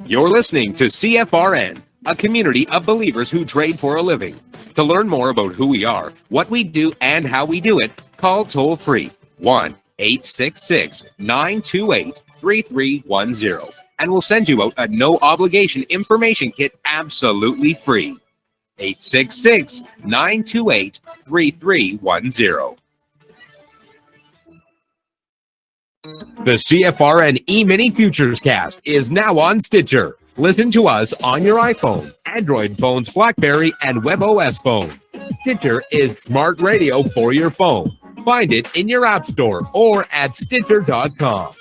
You're listening to CFRN, a community of believers who trade for a living. To learn more about who we are, what we do, and how we do it, call toll-free 1-866-928-3310, and we'll send you out a no-obligation information kit absolutely free. 866-928-3310. The CFRN Emini Futures cast is now on Stitcher. Listen to us on your iPhone, Android phones, BlackBerry, and WebOS phone. Stitcher is smart radio for your phone. Find it in your app store or at Stitcher.com.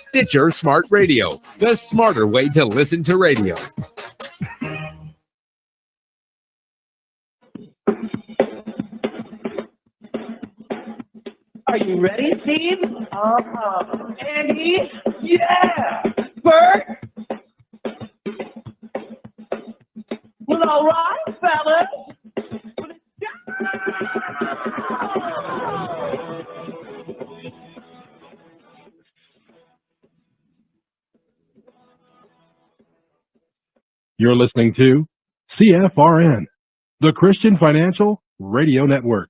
Stitcher Smart Radio, the smarter way to listen to radio. Are you ready, team? Andy? Yeah! Bert? Well, all right, fellas. Let's go! You're listening to CFRN, the Christian Financial Radio Network.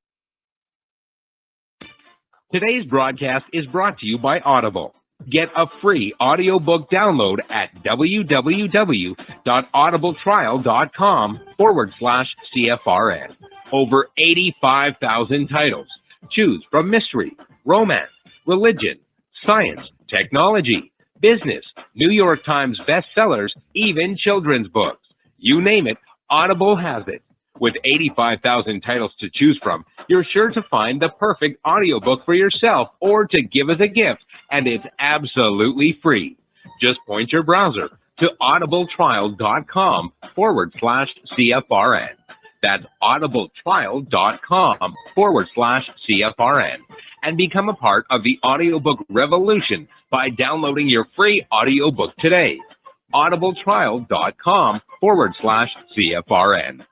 Today's broadcast is brought to you by Audible. Get a free audiobook download at www.audibletrial.com/CFRN. Over 85,000 titles. Choose from mystery, romance, religion, science, technology, business, New York Times bestsellers, even children's books. You name it, Audible has it. With 85,000 titles to choose from, you're sure to find the perfect audiobook for yourself or to give as a gift, and it's absolutely free. Just point your browser to audibletrial.com/CFRN. That's audibletrial.com/CFRN. And become a part of the audiobook revolution by downloading your free audiobook today. audibletrial.com/CFRN.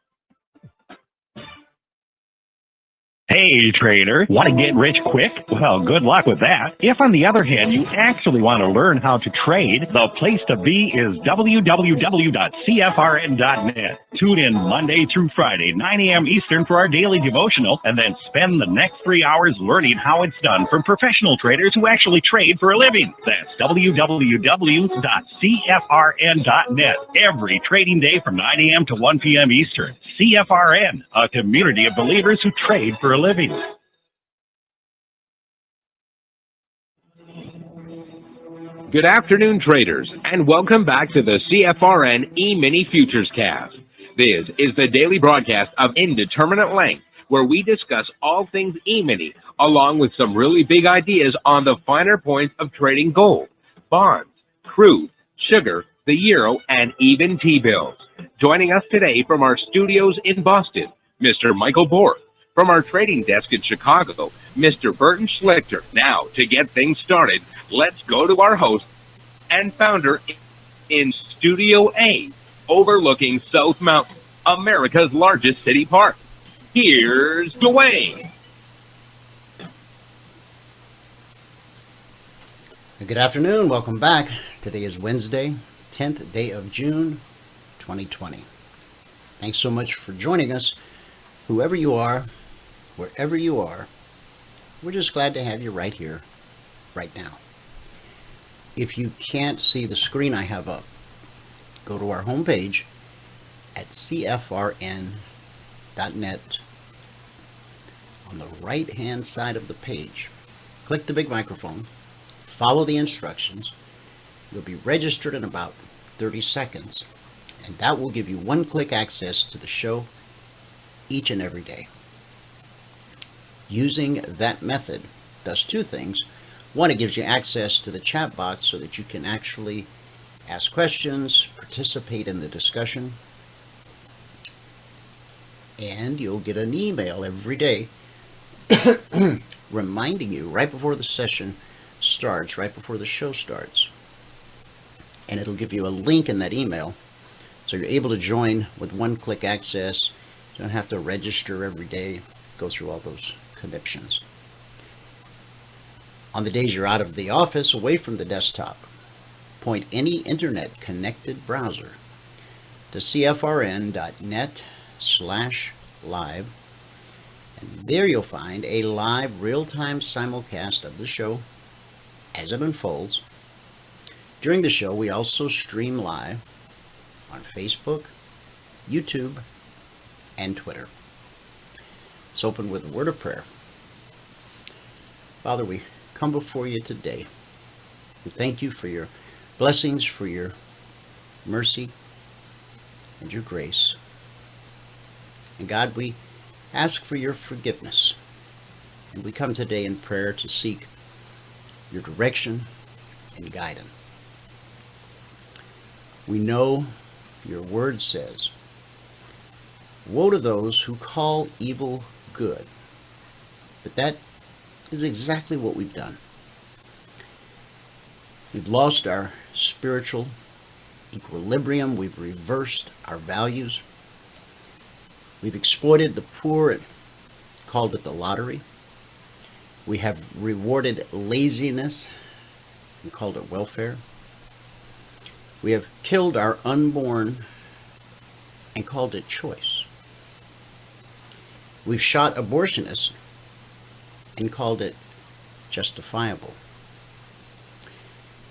Hey, trader, want to get rich quick? Well, good luck with that. If, on the other hand, you actually want to learn how to trade, the place to be is www.cfrn.net. Tune in Monday through Friday, 9 a.m. Eastern for our daily devotional, and then spend the next 3 hours learning how it's done from professional traders who actually trade for a living. That's www.cfrn.net. Every trading day from 9 a.m. to 1 p.m. Eastern. CFRN, a community of believers who trade for a living. Good afternoon, traders, and welcome back to the CFRN Emini Futures cast. This is the daily broadcast of Indeterminate Length, where we discuss all things E-mini, along with some really big ideas on the finer points of trading gold, bonds, crude, sugar, the euro, and even T-bills. Joining us today from our studios in Boston, Mr. Michael Borth. From our trading desk in Chicago, Mr. Burton Schlichter. Now, to get things started, let's go to our host and founder in Studio A, overlooking South Mountain, America's largest city park. Here's Dwayne. Good afternoon. Welcome back. Today is Wednesday, 10th day of June, 2020. Thanks so much for joining us. Whoever you are, wherever you are, we're just glad to have you right here, right now. If you can't see the screen I have up, go to our homepage at CFRN.net. On the right-hand side of the page, click the big microphone, follow the instructions. You'll be registered in about 30 seconds, and that will give you one-click access to the show each and every day. Using that method does two things. One, it gives you access to the chat box so that you can actually ask questions, participate in the discussion, and you'll get an email every day reminding you right before the session starts, right before the show starts. And it'll give you a link in that email so you're able to join with one-click access. You don't have to register every day, go through all those connections. On the days you're out of the office, away from the desktop, point any internet connected browser to cfrn.net/live, and there you'll find a live real-time simulcast of the show as it unfolds. During the show, we also stream live on Facebook, YouTube, and Twitter. Let's open with a word of prayer. Father, we come before you today. We thank you for your blessings, for your mercy, and your grace. And God, we ask for your forgiveness. And we come today in prayer to seek your direction and guidance. We know your word says, "Woe to those who call evil good." But that is exactly what we've done. We've lost our spiritual equilibrium. We've reversed our values. We've exploited the poor and called it the lottery. We have rewarded laziness and called it welfare. We have killed our unborn and called it choice. We've shot abortionists and called it justifiable.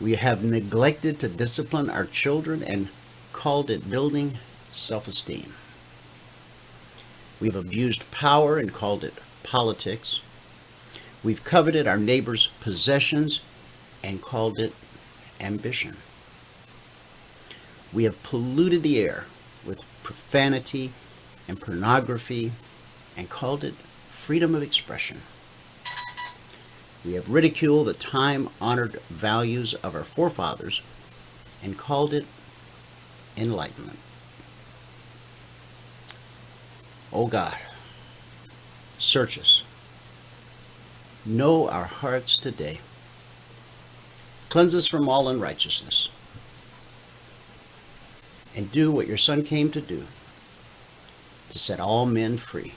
We have neglected to discipline our children and called it building self-esteem. We've abused power and called it politics. We've coveted our neighbor's possessions and called it ambition. We have polluted the air with profanity and pornography and called it freedom of expression. We have ridiculed the time-honored values of our forefathers and called it enlightenment. Oh God, search us. Know our hearts today. Cleanse us from all unrighteousness. And do what your Son came to do, to set all men free.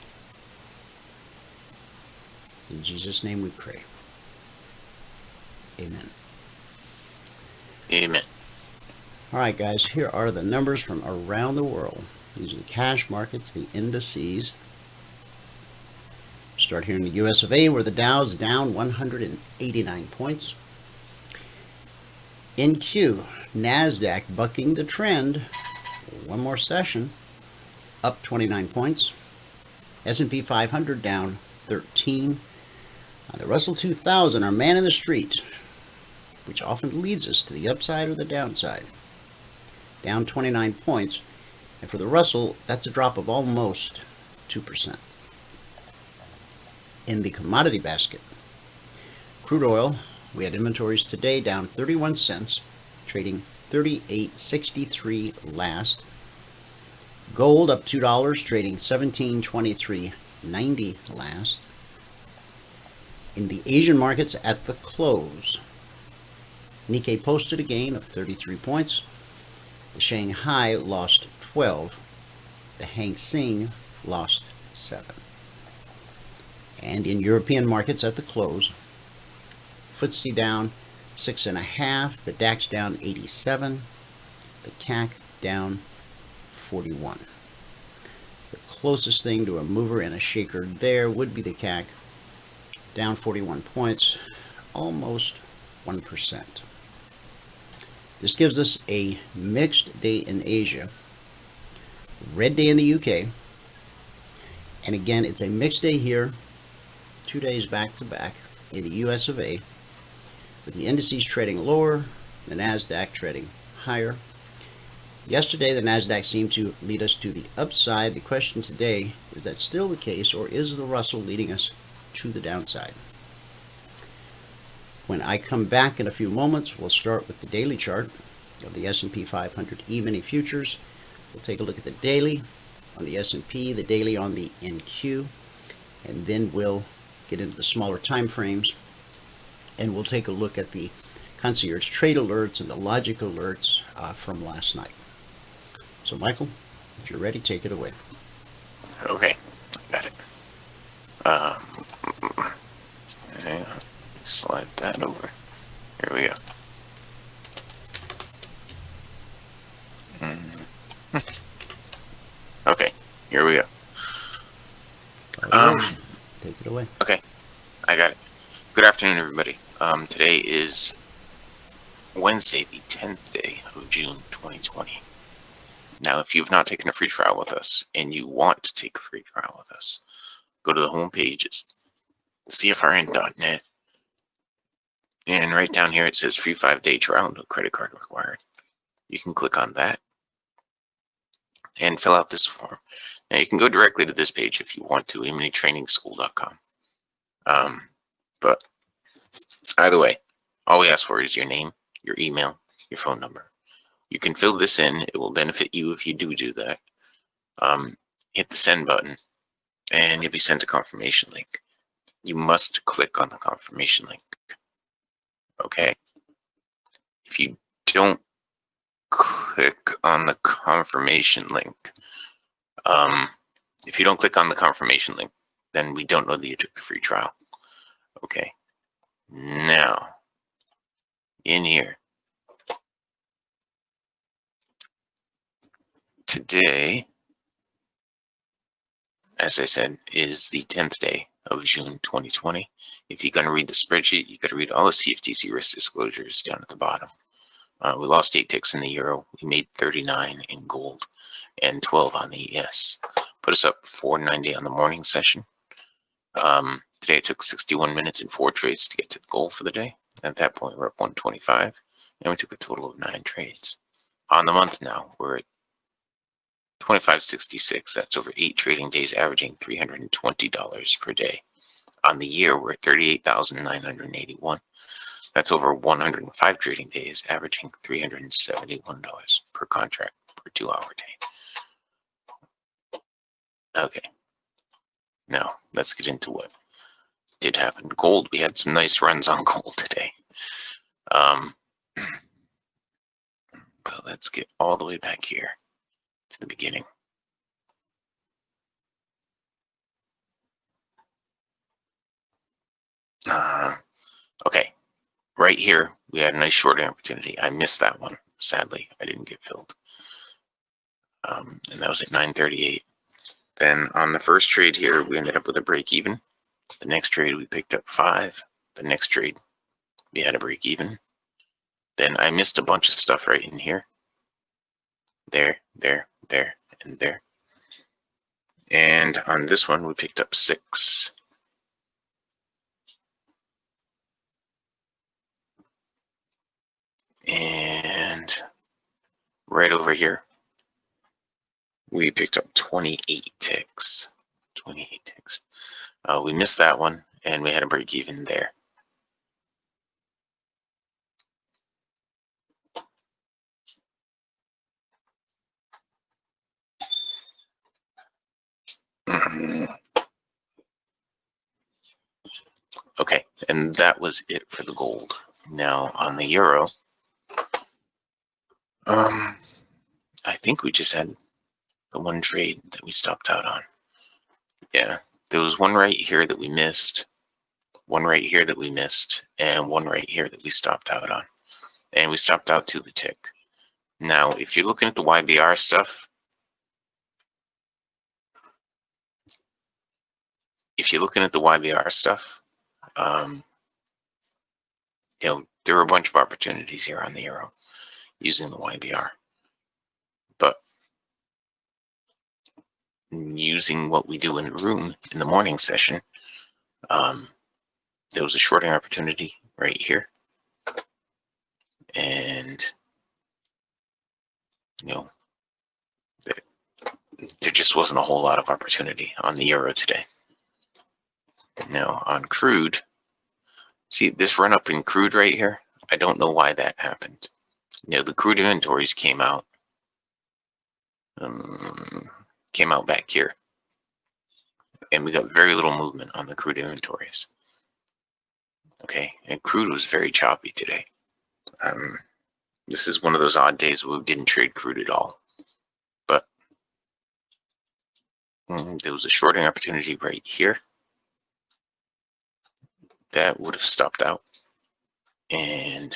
In Jesus' name we pray. Amen. Amen. All right, guys, here are the numbers from around the world. These are the cash markets, the indices. Start here in the US of A, where the Dow's down 189 points. In Q, NASDAQ bucking the trend. One more session, up 29 points. S&P 500 down 13. The Russell 2000, our man in the street, which often leads us to the upside or the downside, down 29 points. And for the Russell, that's a drop of almost 2%. In the commodity basket, crude oil, we had inventories today down 31 cents, trading 38.63 last. Gold up $2, trading 17.23.90 last. In the Asian markets at the close, Nikkei posted a gain of 33 points. The Shanghai lost 12. The Hang Seng lost 7. And in European markets at the close, FTSE down 6.5, the DAX down 87, the CAC down 41. The closest thing to a mover and a shaker there would be the CAC, down 41 points, almost 1%. This gives us a mixed day in Asia, red day in the UK, and again, it's a mixed day here, 2 days back to back in the US of A, with the indices trading lower, the NASDAQ trading higher. Yesterday, the NASDAQ seemed to lead us to the upside. The question today, is that still the case, or is the Russell leading us to the downside? When I come back in a few moments, we'll start with the daily chart of the S&P 500 Emini Futures. We'll take a look at the daily on the S&P, the daily on the NQ, and then we'll get into the smaller time frames, and we'll take a look at the Concierge Trade Alerts and the logic alerts from last night. So, Michael, if you're ready, take it away. Okay, got it. Hang on, slide that over. Here we go. Okay, here we go. Take it away. Okay, I got it. Good afternoon, everybody. Today is Wednesday, the 10th day of June 2020. Now, if you've not taken a free trial with us and you want to take a free trial with us, go to the home page. It's CFRN.net. And right down here, it says free 5-day trial, no credit card required. You can click on that and fill out this form. Now, you can go directly to this page if you want to, eminitrainingschool.com. But either way, all we ask for is your name, your email, your phone number. You can fill this in. It will benefit you if you do that. Hit the send button, and you'll be sent a confirmation link. You must click on the confirmation link. Okay? If you don't click on the confirmation link, then we don't know that you took the free trial. Okay? Now, in here, today, as I said, is the 10th day of June 2020. If you're going to read the spreadsheet, you got to read all the CFTC risk disclosures down at the bottom. We lost 8 ticks in the euro. We made 39 in gold and 12 on the ES. Put us up 490 on the morning session. Today it took 61 minutes and 4 trades to get to the goal for the day. At that point, we're up 125, and we took a total of 9 trades. On the month now, we're at 25.66. That's over 8 trading days, averaging $320 per day. On the year, we're at 38,981. That's over 105 trading days, averaging $371 per contract per 2-hour day. Okay. Now, let's get into what did happen. Gold, we had some nice runs on gold today. But let's get all the way back here to the beginning. Okay, right here, we had a nice shorting opportunity. I missed that one. Sadly, I didn't get filled. And that was at 9:38. Then on the first trade here, we ended up with a break even. The next trade, we picked up 5. The next trade, we had a break even. Then I missed a bunch of stuff right in here. There, and there. And on this one, we picked up 6. And right over here, we picked up 28 ticks. 28 ticks. We missed that one, and we had a break even there. Okay, and that was it for the gold. Now on the euro, I think we just had the one trade that we stopped out on. Yeah, there was one right here that we missed, one right here that we missed, and one right here that we stopped out on. And we stopped out to the tick. Now, if you're looking at the YBR stuff, you know, there are a bunch of opportunities here on the euro using the YBR. But using what we do in the room in the morning session, there was a shorting opportunity right here. And, you know, there just wasn't a whole lot of opportunity on the euro today. Now, on crude, see this run up in crude right here? I don't know why that happened. You know, the crude inventories came out back here. And we got very little movement on the crude inventories. Okay, and crude was very choppy today. This is one of those odd days where we didn't trade crude at all. But there was a shorting opportunity right here. That would have stopped out. And,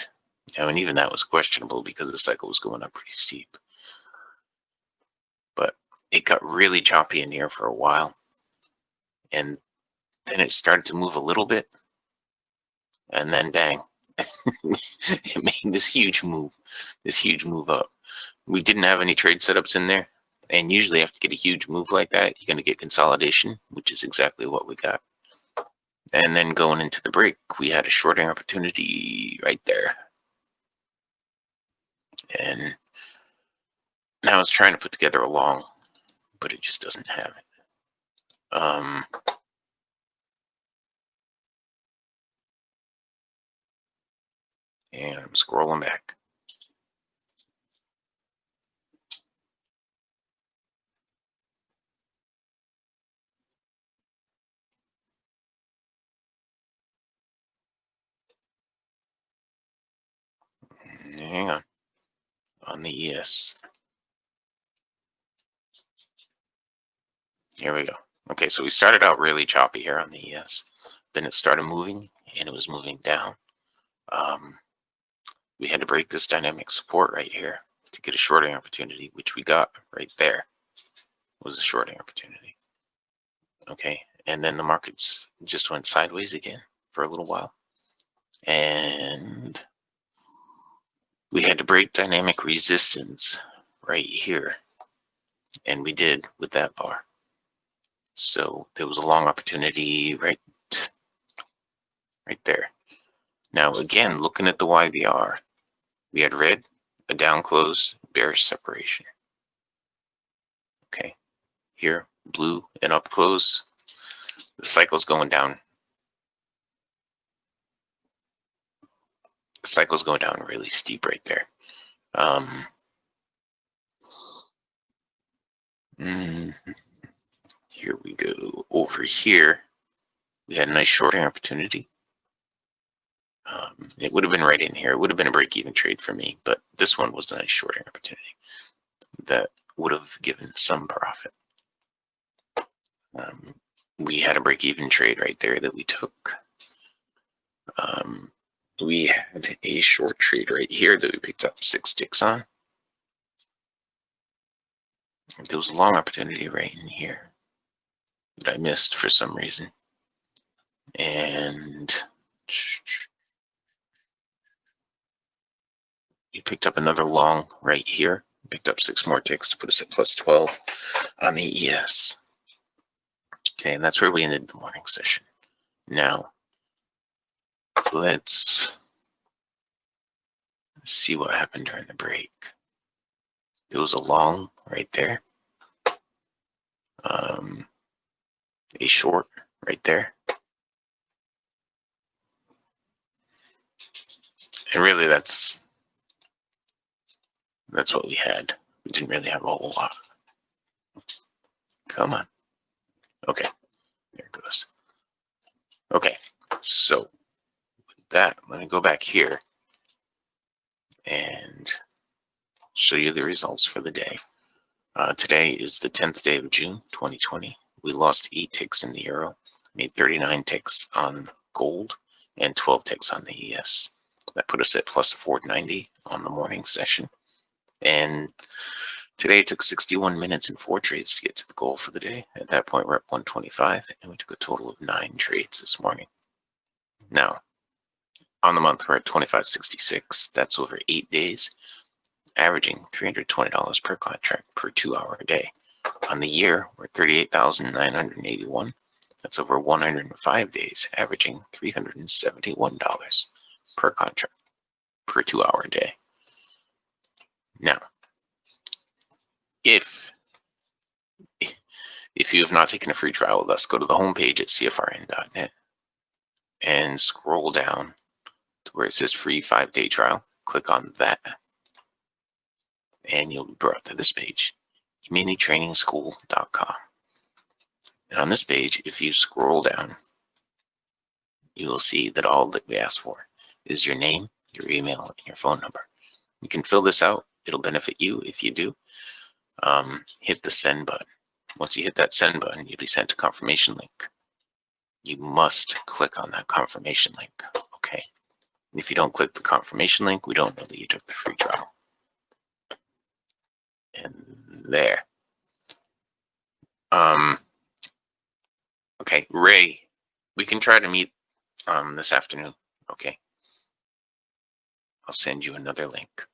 you know, and even that was questionable because the cycle was going up pretty steep. it got really choppy in here for a while, and then it started to move a little bit, and then bang, it made this huge move up. We didn't have any trade setups in there, and usually after you get a huge move like that, you're going to get consolidation, which is exactly what we got. And then going into the break, we had a shorting opportunity right there. And now it's trying to put together a long, but it just doesn't have it. And I'm scrolling back. Hang on the ES. Here we go. Okay, so we started out really choppy here on the ES. Then it started moving, and it was moving down. We had to break this dynamic support right here to get a shorting opportunity, which we got right there. Was a shorting opportunity. Okay, and then the markets just went sideways again for a little while. And we had to break dynamic resistance right here. And we did with that bar. So there was a long opportunity right there. Now, again, looking at the YBR, we had red, a down close, bearish separation. Okay, here, blue, and up close. The cycle's going down. The cycle's going down really steep right there. Here we go. Over here, we had a nice shorting opportunity. It would have been right in here. It would have been a break-even trade for me, but this one was a nice shorting opportunity that would have given some profit. We had a break-even trade right there that we took. We had a short trade right here that we picked up 6 ticks on. There was a long opportunity right in here that I missed for some reason. And we picked up another long right here. Picked up 6 more ticks to put us at plus 12 on the ES. Okay, and that's where we ended the morning session. Now, let's see what happened during the break. There was a long right there. A short right there. And really that's what we had. We didn't really have a whole lot. Come on. Okay, there it goes. Okay, so with that, let me go back here and show you the results for the day. Today is the 10th day of June, 2020. We lost 8 ticks in the euro, made 39 ticks on gold, and 12 ticks on the ES. That put us at plus 490 on the morning session. And today it took 61 minutes and 4 trades to get to the goal for the day. At that point, we're at 125, and we took a total of 9 trades this morning. Now, on the month, we're at 25.66. That's over 8 days, averaging $320 per contract per 2-hour day. On the year, we're at 38,981. That's over 105 days, averaging $371 per contract per 2-hour day. Now, if you have not taken a free trial with us, go to the homepage at CFRN.net and scroll down to where it says free 5-day trial. Click on that, and you'll be brought to this page, EminiTrainingschool.com. And on this page, if you scroll down, you will see that all that we ask for is your name, your email, and your phone number. You can fill this out. It'll benefit you if you do. Hit the send button. Once you hit that send button, you'll be sent a confirmation link. You must click on that confirmation link, okay? And if you don't click the confirmation link, we don't know that you took the free trial. And there. Okay, Ray, we can try to meet this afternoon. Okay, I'll send you another link.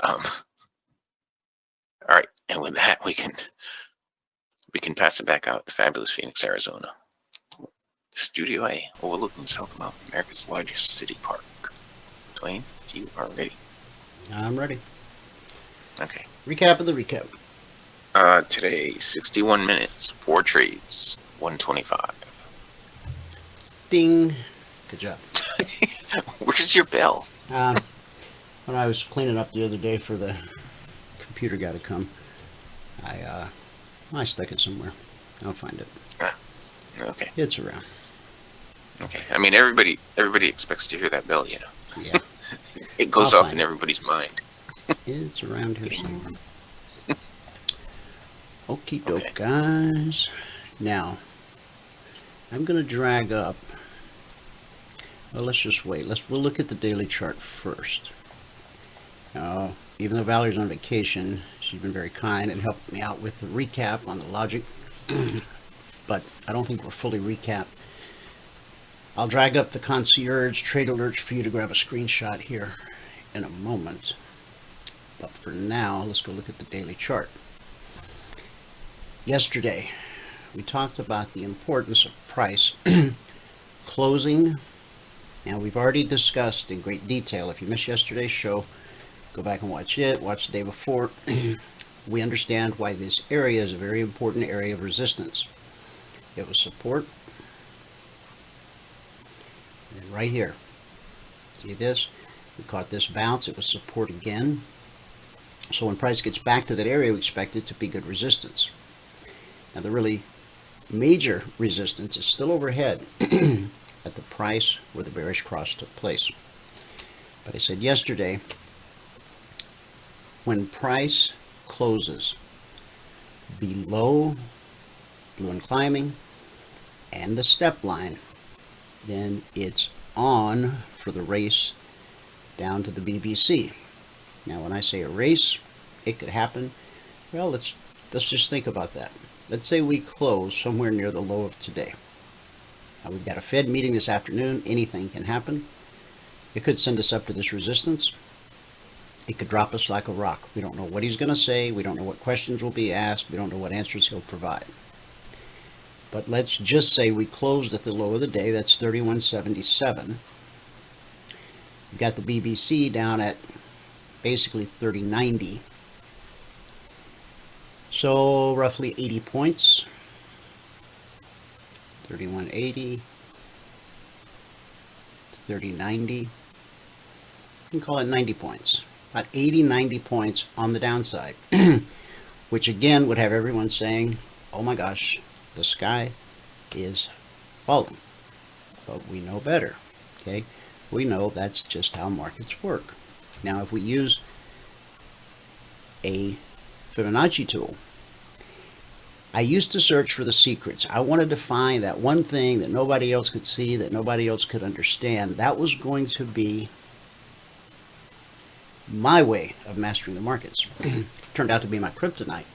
All right, and with that, we can pass it back out to fabulous Phoenix, Arizona. Studio A, overlooking South Mountain, America's largest city park. Dwayne, you are ready. I'm ready. Okay. Recap of the recap. Today, 61 minutes, 4 trades, 125. Ding. Good job. Where's your bell? When I was cleaning up the other day for the computer guy to come, I stuck it somewhere. I'll find it. Okay. It's around. Okay. I mean, everybody expects to hear that bell, you know. Yeah. It goes I'll off find in it. everybody's mind. It's around here somewhere. Okie doke, Okay. guys. Now, I'm going to drag up. Well, let's just wait. We'll look at the daily chart first. Now, even though Valerie's on vacation, she's been very kind and helped me out with the recap on the logic. But I don't think we're fully recapped. I'll drag up the Concierge Trade Alerts for you to grab a screenshot here in a moment. But for now, let's go look at the daily chart. Yesterday, we talked about the importance of price closing. Now, we've already discussed in great detail. If you missed yesterday's show, go back and watch it. Watch the day before. We understand why this area is a very important area of resistance. It was support. And right here. See this? We caught this bounce. It was support again. So when price gets back to that area, we expect it to be good resistance. Now, the really major resistance is still overhead at the price where the bearish cross took place. But I said yesterday, when price closes below blue and climbing and the step line, then it's on for the race down to the BBC. Now, when I say a race, it could happen. Well, let's just think about that. Let's say we close somewhere near the low of today. Now, we've got a Fed meeting this afternoon. Anything can happen. It could send us up to this resistance. It could drop us like a rock. We don't know what he's going to say. We don't know what questions will be asked. We don't know what answers he'll provide. But let's just say we closed at the low of the day. That's 31.77. We've got the BBC down at basically 30.90. So roughly 80 points. 31.80 to 30.90. You can call it 90 points. About 80, 90 points on the downside. Which again would have everyone saying, oh my gosh, the sky is falling. But we know better. Okay? We know that's just how markets work. Now, if we use a Fibonacci tool, I used to search for the secrets. I wanted to find that one thing that nobody else could see, that nobody else could understand. That was going to be my way of mastering the markets. Turned out to be my kryptonite.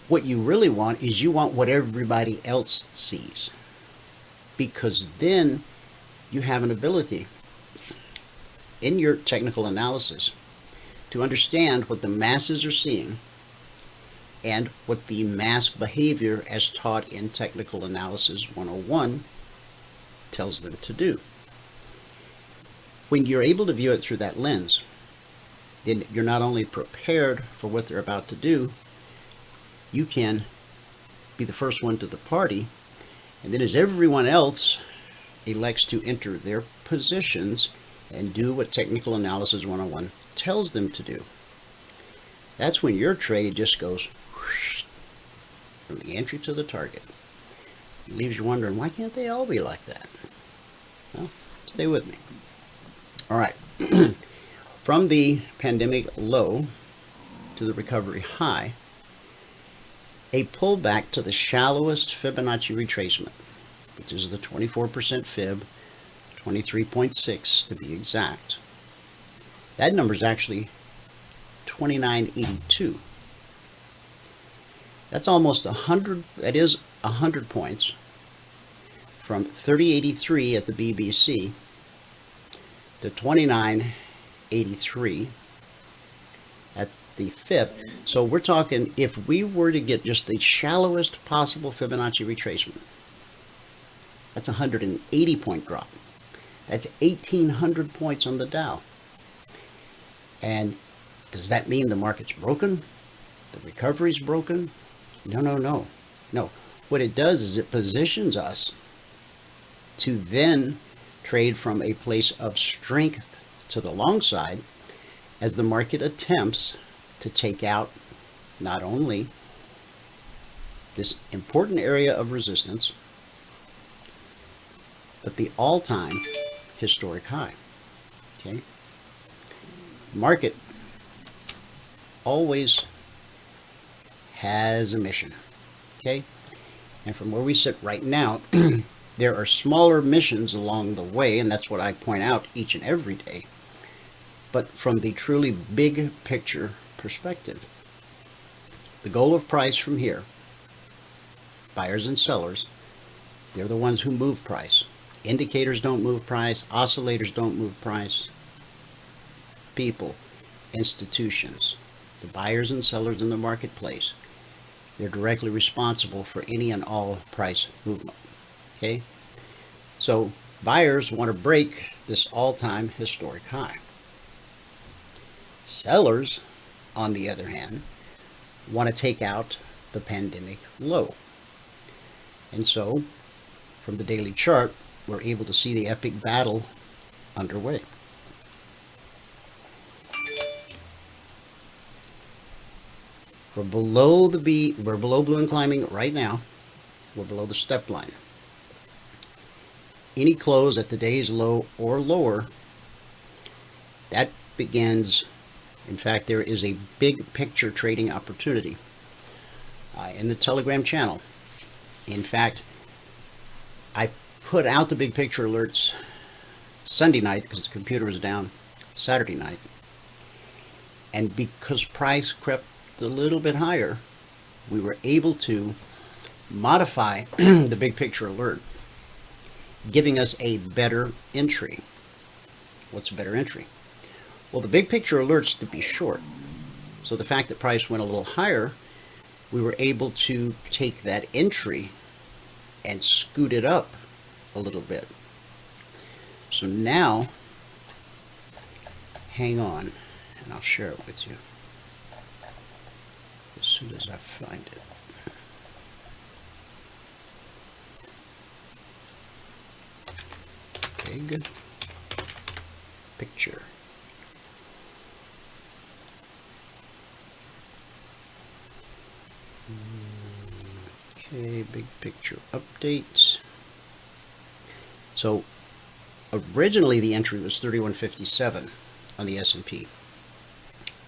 What you really want is you want what everybody else sees. Because then you have an ability in your technical analysis to understand what the masses are seeing and what the mass behavior as taught in Technical Analysis 101 tells them to do. When you're able to view it through that lens, then you're not only prepared for what they're about to do, you can be the first one to the party, and then as everyone else elects to enter their positions and do what Technical Analysis 101 tells them to do, that's when your trade just goes whoosh, from the entry to the target. It leaves you wondering, why can't they all be like that? Well, stay with me. All right. From the pandemic low to the recovery high, a pullback to the shallowest Fibonacci retracement, which is the 24% fib, 23.6 to be exact. That number is actually 2982. That's almost 100, that is 100 points from 3083 at the BBC to 2983 at the FIP. So we're talking, if we were to get just the shallowest possible Fibonacci retracement, that's a 180 point drop. That's 1,800 points on the Dow. And does that mean the market's broken? The recovery's broken? No, no, no. No. What it does is it positions us to then trade from a place of strength to the long side as the market attempts to take out not only this important area of resistance, but the all-time historic high. Okay? Market always has a mission. Okay? And from where we sit right now, there are smaller missions along the way, and that's what I point out each and every day. But from the truly big picture perspective, the goal of price from here, buyers and sellers, they're the ones who move price. Indicators don't move price. Oscillators don't move price. People, institutions, the buyers and sellers in the marketplace, they're directly responsible for any and all price movement. Okay? So buyers want to break this all-time historic high. Sellers, on the other hand, want to take out the pandemic low. And so, from the daily chart, we're able to see the epic battle underway. We're below blue and climbing right now. We're below the step line. Any close at today's low or lower, that begins, in fact, there is a big picture trading opportunity in the Telegram channel. In fact, I put out the big picture alerts Sunday night because the computer was down Saturday night. And because price crept a little bit higher, we were able to modify the big picture alert, giving us a better entry. What's a better entry? Well, the big picture alerts to be short. So the fact that price went a little higher, we were able to take that entry and scoot it up a little bit. So now, hang on, and I'll share it with you as soon as I find it. Okay, good. Picture. Okay, big picture updates. So originally the entry was 3157 on the S&P.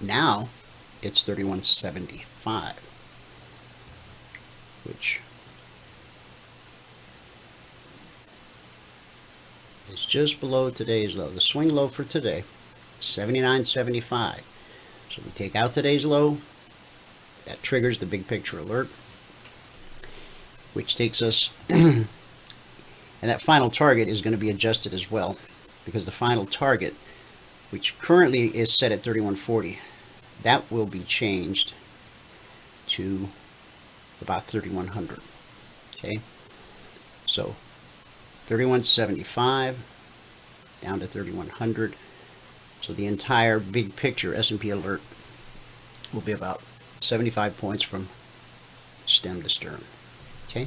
Now it's 3175, which is just below today's low. The swing low for today, 79.75. So we take out today's low. That triggers the big picture alert, which takes us, and that final target is going to be adjusted as well, because the final target, which currently is set at 3140, that will be changed to about 3100. Okay, so 3175 down to 3100. So the entire big picture S&P alert will be about 75 points from stem to stern. Okay,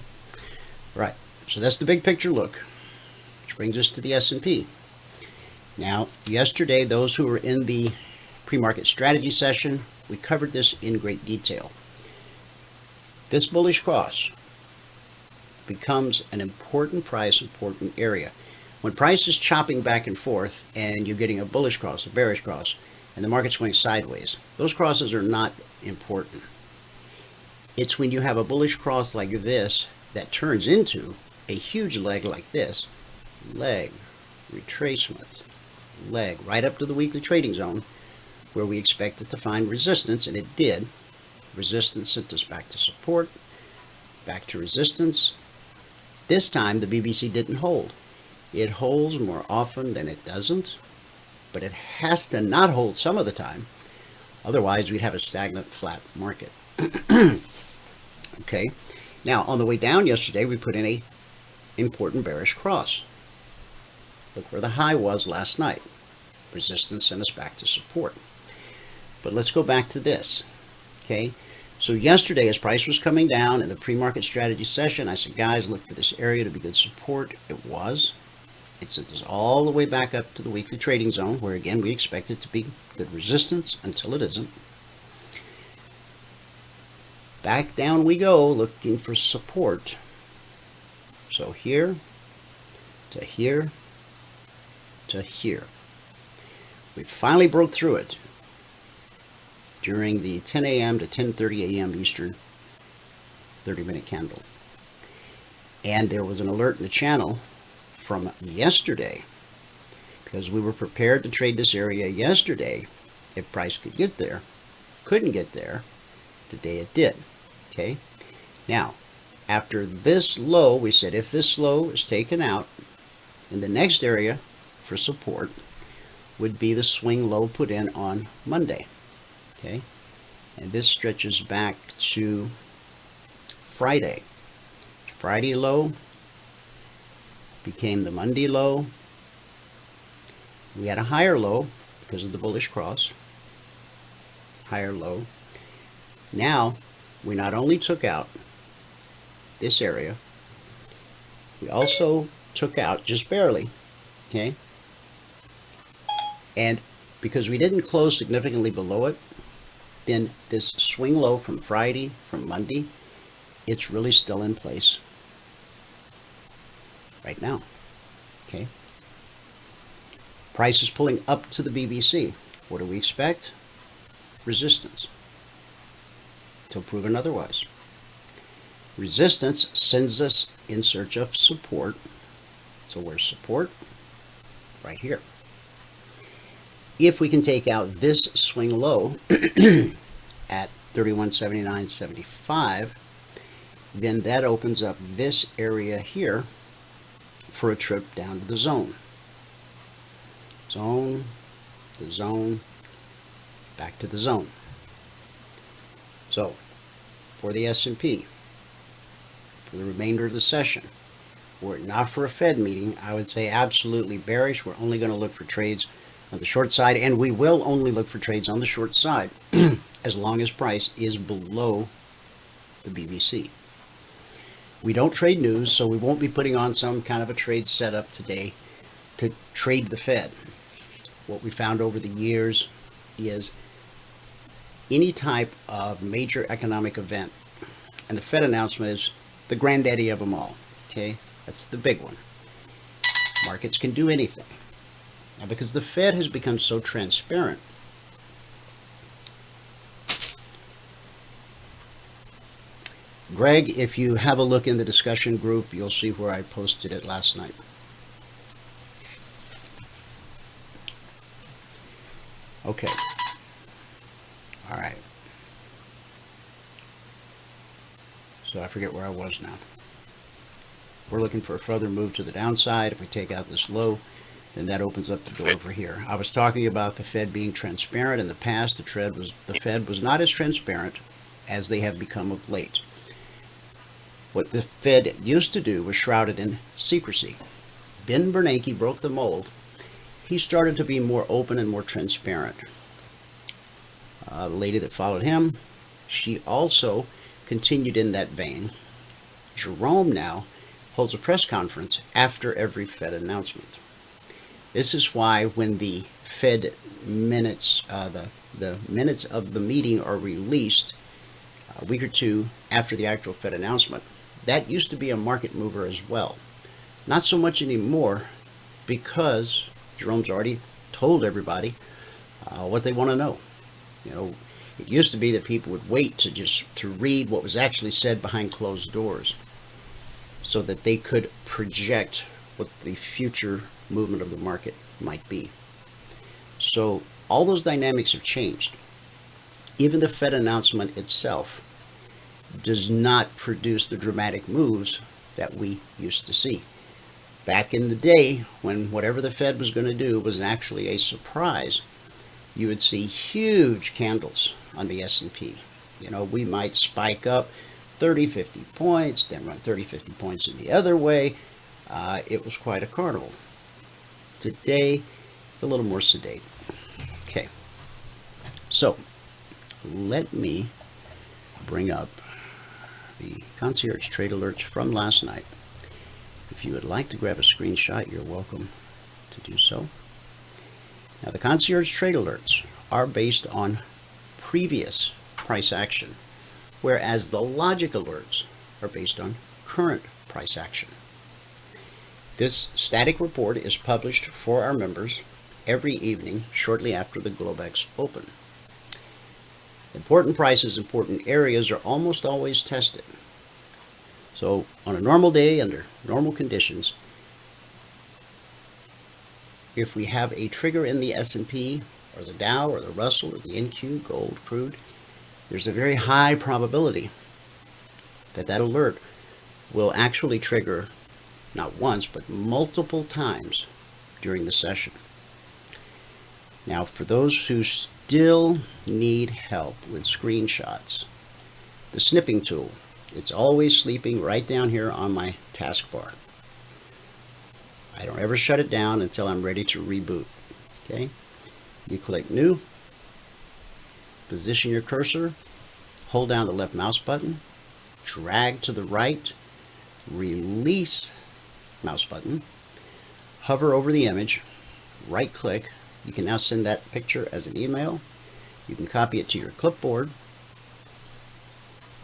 right. So that's the big picture look, which brings us to the S&P. Now, yesterday, those who were in the pre-market strategy session, we covered this in great detail. This bullish cross becomes an important price, important area. When price is chopping back and forth and you're getting a bullish cross, a bearish cross, and the market's going sideways, those crosses are not important. It's when you have a bullish cross like this that turns into a huge leg like this, leg, retracement, leg, right up to the weekly trading zone, where we expect it to find resistance, and it did. Resistance sent us back to support, back to resistance. This time the BBC didn't hold. It holds more often than it doesn't, but it has to not hold some of the time. Otherwise, we'd have a stagnant, flat market. Okay. Now, on the way down yesterday, we put in a important bearish cross. Look where the high was last night. Resistance sent us back to support. But let's go back to this. Okay. So yesterday, as price was coming down in the pre-market strategy session, I said, guys, look for this area to be good support. It was. It sent us all the way back up to the weekly trading zone, where again we expect it to be good resistance until it isn't. Back down we go, looking for support. So here to here to here. We finally broke through it during the 10 a.m. to 10:30 a.m. Eastern 30-minute candle. And there was an alert in the channel from yesterday, because we were prepared to trade this area yesterday if price could get there. Couldn't get there. Today it did. Okay. Now, after this low, we said if this low is taken out, in the next area for support would be the swing low put in on Monday. Okay. And this stretches back to Friday. Friday low became the Monday low. We had a higher low because of the bullish cross. Higher low. Now, we not only took out this area, we also took out just barely, okay? And because we didn't close significantly below it, then this swing low from Friday, from Monday, it's really still in place right now, okay? Price is pulling up to the BBC. What do we expect? Resistance, till proven otherwise. Resistance sends us in search of support. So where's support? Right here. If we can take out this swing low at 31.79.75, then that opens up this area here for a trip down to the zone. Zone, the zone, back to the zone. So, for the S&P, for the remainder of the session, were it not for a Fed meeting, I would say absolutely bearish. We're only going to look for trades on the short side, and we will only look for trades on the short side as long as price is below the BBC. We don't trade news, so we won't be putting on some kind of a trade setup today to trade the Fed. What we found over the years is any type of major economic event, and the Fed announcement is the granddaddy of them all, okay? That's the big one. Markets can do anything. Now, because the Fed has become so transparent, Greg, if you have a look in the discussion group, you'll see where I posted it last night. Okay. All right. So I forget where I was now. We're looking for a further move to the downside. If we take out this low, then that opens up the door over here. I was talking about the Fed being transparent. In the past, the Fed was not as transparent as they have become of late. What the Fed used to do was shrouded in secrecy. Ben Bernanke broke the mold. He started to be more open and more transparent. The lady that followed him, she also continued in that vein. Jerome now holds a press conference after every Fed announcement. This is why when the Fed minutes, the minutes of the meeting are released a week or two after the actual Fed announcement, that used to be a market mover as well. Not so much anymore, because Jerome's already told everybody what they want to know. You know, it used to be that people would wait to read what was actually said behind closed doors, so that they could project what the future movement of the market might be. So all those dynamics have changed. even the Fed announcement itself does not produce the dramatic moves that we used to see. Back in the day, when whatever the Fed was going to do was actually a surprise, you would see huge candles on the S&P. You know, we might spike up 30, 50 points, then run 30, 50 points in the other way. It was quite a carnival. Today, it's a little more sedate. Okay, so let me bring up the Concierge Trade Alerts from last night. If you would like to grab a screenshot, you're welcome to do so. Now, the Concierge Trade Alerts are based on previous price action, whereas the logic alerts are based on current price action. This static report is published for our members every evening shortly after the Globex open. Important prices, important areas are almost always tested. So on a normal day, under normal conditions, if we have a trigger in the S&P or the Dow or the Russell or the NQ, gold, crude, there's a very high probability that that alert will actually trigger not once but multiple times during the session. Now, for those who still need help with screenshots, the snipping tool, it's always sleeping right down here on my taskbar. I don't ever shut it down until I'm ready to reboot. Okay, you click New, position your cursor, hold down the left mouse button, drag to the right, release mouse button, hover over the image, right click. You can now send that picture as an email. You can copy it to your clipboard,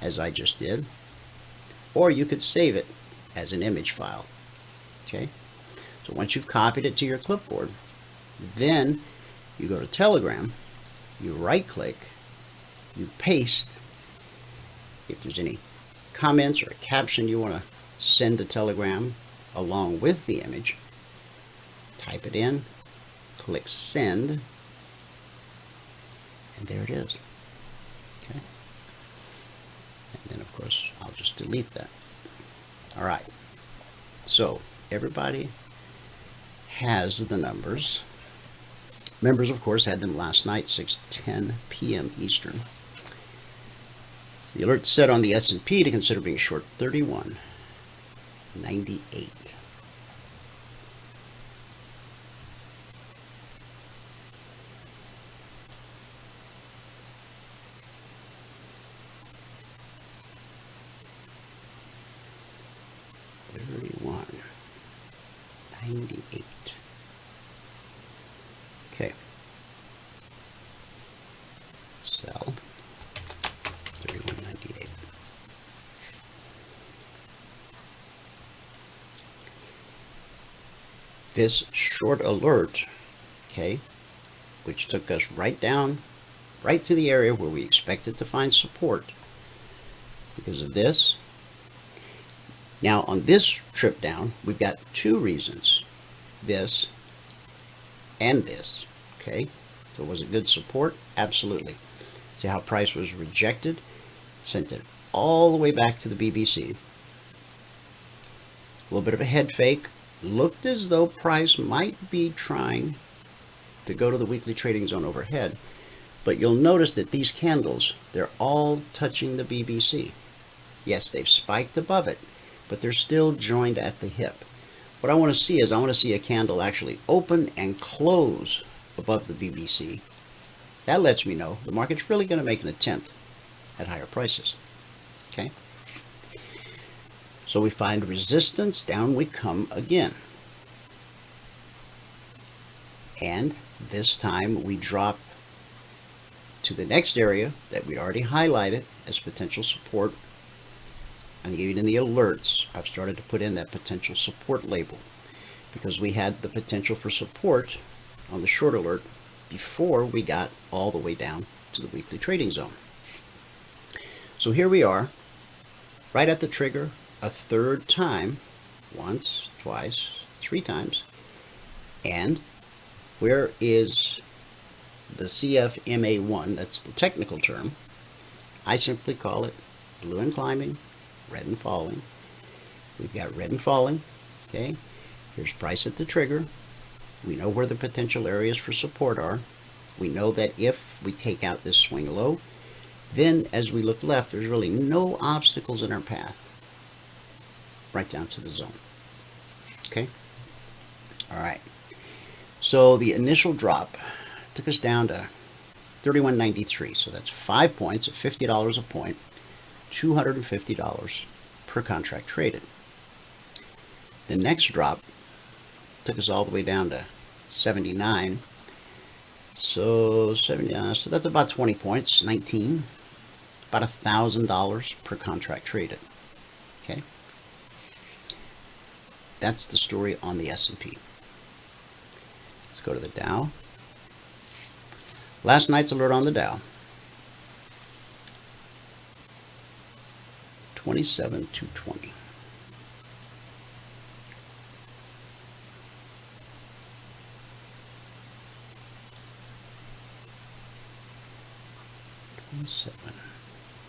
as I just did, or you could save it as an image file. Okay, so once you've copied it to your clipboard, then you go to Telegram, you right click, you paste. If there's any comments or a caption you want to send to Telegram along with the image, type it in, click send, and there it is. Okay, and then of course I'll just delete that. All right, so everybody has the numbers. Members, of course, had them last night, 6:10 p.m. Eastern. The alert set on the S&P to consider being short 31.98. Okay. Sell 31.98. This short alert, okay, which took us right down, right to the area where we expected to find support because of this. Now on this trip down, we've got two reasons, this and this, okay? So was it good support? Absolutely. See how price was rejected? Sent it all the way back to the BBC. A little bit of a head fake. Looked as though price might be trying to go to the weekly trading zone overhead, but you'll notice that these candles, they're all touching the BBC. Yes, they've spiked above it, but they're still joined at the hip. What I want to see is I want to see a candle actually open and close above the BBC. That lets me know the market's really going to make an attempt at higher prices. Okay? So we find resistance, down we come again. And this time we drop to the next area that we already highlighted as potential support. And even in the alerts, I've started to put in that potential support label because we had the potential for support on the short alert before we got all the way down to the weekly trading zone. So here we are, right at the trigger, a third time, once, twice, three times. And where is the CFMA1, that's the technical term. I simply call it blue and climbing, red and falling. We've got red and falling, okay? Here's price at the trigger. We know where the potential areas for support are. We know that if we take out this swing low, then as we look left, there's really no obstacles in our path, right down to the zone, okay? All right, so the initial drop took us down to 31.93, so that's 5 points at $50 a point, $250 per contract traded. The next drop took us all the way down to 79, so 79, so that's about 20 points, 19, about $1,000 per contract traded, okay? That's the story on the S&P. Let's go to the Dow. Last night's alert on the Dow, 27,220.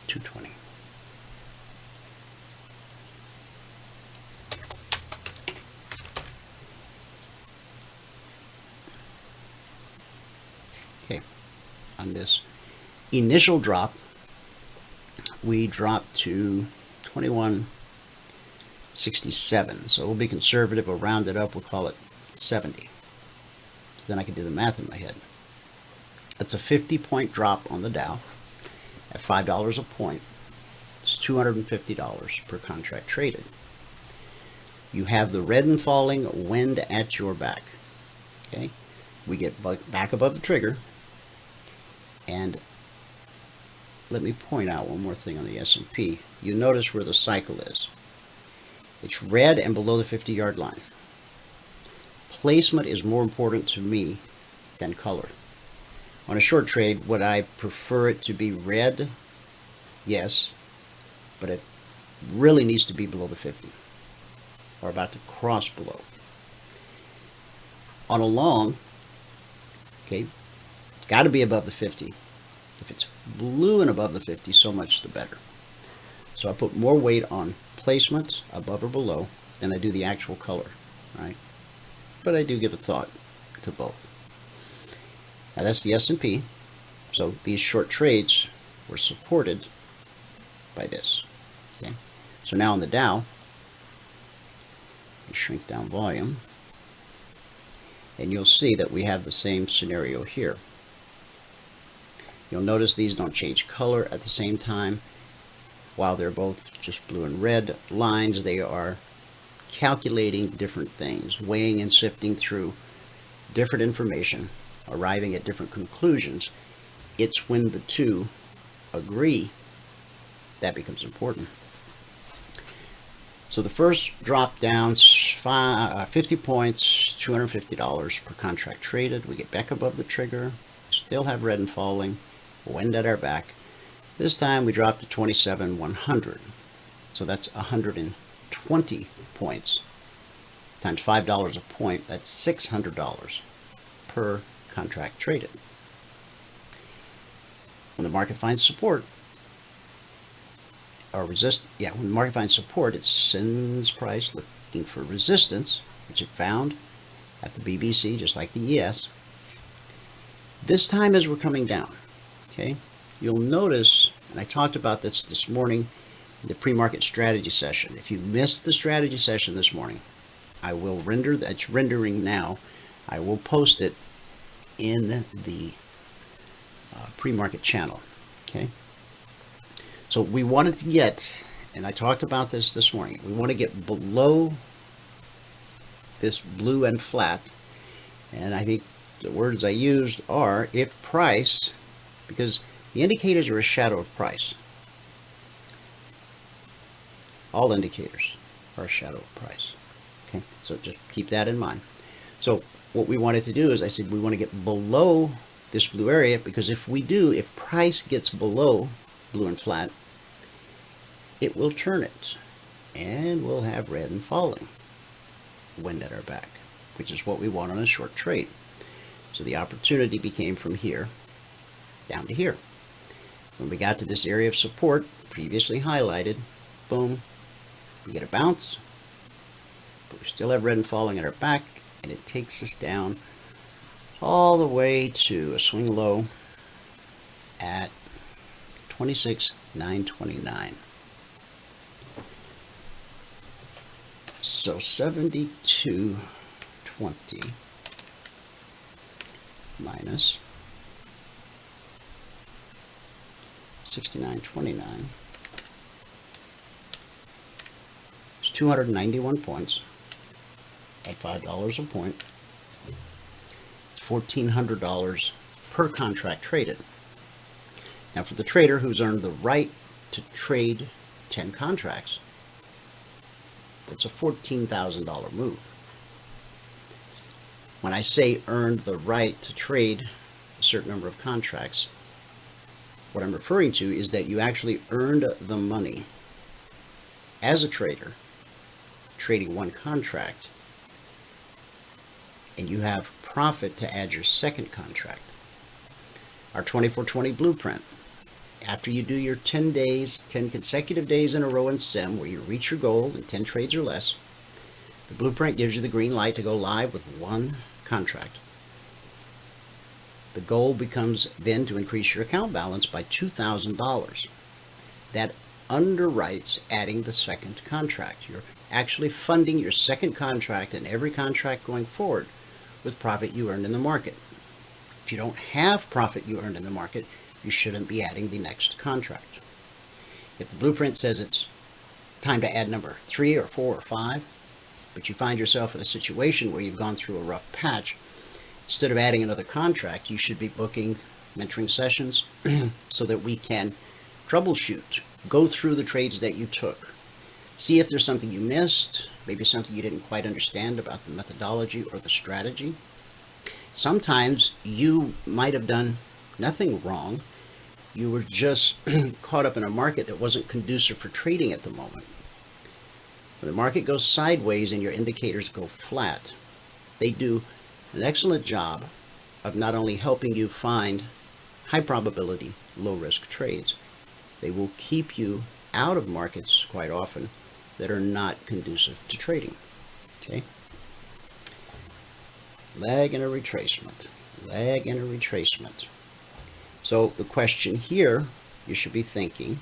$220. Okay, on this initial drop, we dropped to 21.67. So we'll be conservative. We'll round it up. We'll call it 70. So then I can do the math in my head. That's a 50-point drop on the Dow at $5 a point. It's $250 per contract traded. You have the red and falling wind at your back. Okay, we get back above the trigger, and let me point out one more thing on the S&P. You notice where the cycle is. It's red and below the 50-yard line. Placement is more important to me than color. On a short trade, would I prefer it to be red? Yes, but it really needs to be below the 50, or about to cross below. On a long, okay, got to be above the 50. If it's blue and above the 50, so much the better. So I put more weight on placement, above or below, than I do the actual color, right? But I do give a thought to both. Now that's the S&P. So these short trades were supported by this. Okay. So now on the Dow, we shrink down volume, and you'll see that we have the same scenario here. You'll notice these don't change color at the same time. While they're both just blue and red lines, they are calculating different things, weighing and sifting through different information, arriving at different conclusions. It's when the two agree that becomes important. So the first drop down 50 points, $250 per contract traded. We get back above the trigger, still have red and falling, wind at our back. This time we dropped to 27,100. So that's 120 points times $5 a point. That's $600 per contract traded. When the market finds support, or when the market finds support, it sends price looking for resistance, which it found at the BBC, just like the ES. This time as we're coming down, okay, you'll notice, and I talked about this morning in the pre-market strategy session. If you missed the strategy session this morning, I will render, it's rendering now, I will post it in the pre-market channel, okay? So we wanted to get, and I talked about this morning, we want to get below this blue and flat, and I think the words I used are if price, because the indicators are a shadow of price. All indicators are a shadow of price. Okay, so just keep that in mind. So what we wanted to do is I said we want to get below this blue area, because if we do, if price gets below blue and flat, it will turn it, and we'll have red and falling, wind at our back, which is what we want on a short trade. So the opportunity became from here down to here. When we got to this area of support, previously highlighted, boom, we get a bounce, but we still have red and falling at our back, and it takes us down all the way to a swing low at 26,929. So 72.20 minus 69.29 is 291 points at $5 a point. It's $1,400 per contract traded. Now for the trader who's earned the right to trade 10 contracts, that's a $14,000 move. When I say earned the right to trade a certain number of contracts, what I'm referring to is that you actually earned the money as a trader trading one contract, and you have profit to add your second contract. Our 24/20 blueprint, after you do your 10 days, 10 consecutive days in a row in SIM where you reach your goal in 10 trades or less, the blueprint gives you the green light to go live with one contract. The goal becomes then to increase your account balance by $2,000. That underwrites adding the second contract. You're actually funding your second contract and every contract going forward with profit you earned in the market. If you don't have profit you earned in the market, you shouldn't be adding the next contract. If the blueprint says it's time to add number 3 or 4 or 5, but you find yourself in a situation where you've gone through a rough patch, instead of adding another contract, you should be booking mentoring sessions so that we can troubleshoot, go through the trades that you took, see if there's something you missed, maybe something you didn't quite understand about the methodology or the strategy. Sometimes you might have done nothing wrong. You were just caught up in a market that wasn't conducive for trading at the moment. When the market goes sideways and your indicators go flat, they do an excellent job of not only helping you find high probability, low risk trades, they will keep you out of markets quite often that are not conducive to trading. Okay? Lag and a retracement. Lag and a retracement. So the question here, you should be thinking,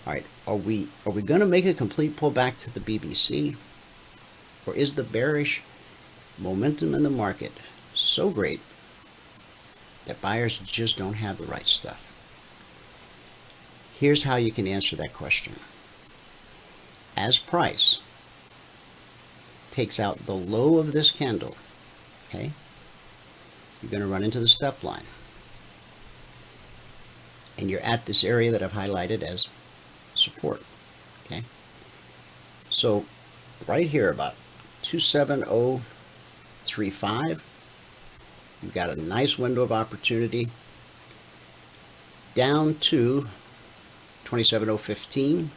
all right, are we going to make a complete pullback to the BBC? Or is the bearish momentum in the market so great that buyers just don't have the right stuff? Here's how you can answer that question. As price takes out the low of this candle, okay, you're going to run into the step line. And you're at this area that I've highlighted as support. Okay, so right here about 27035, you've got a nice window of opportunity down to 27015.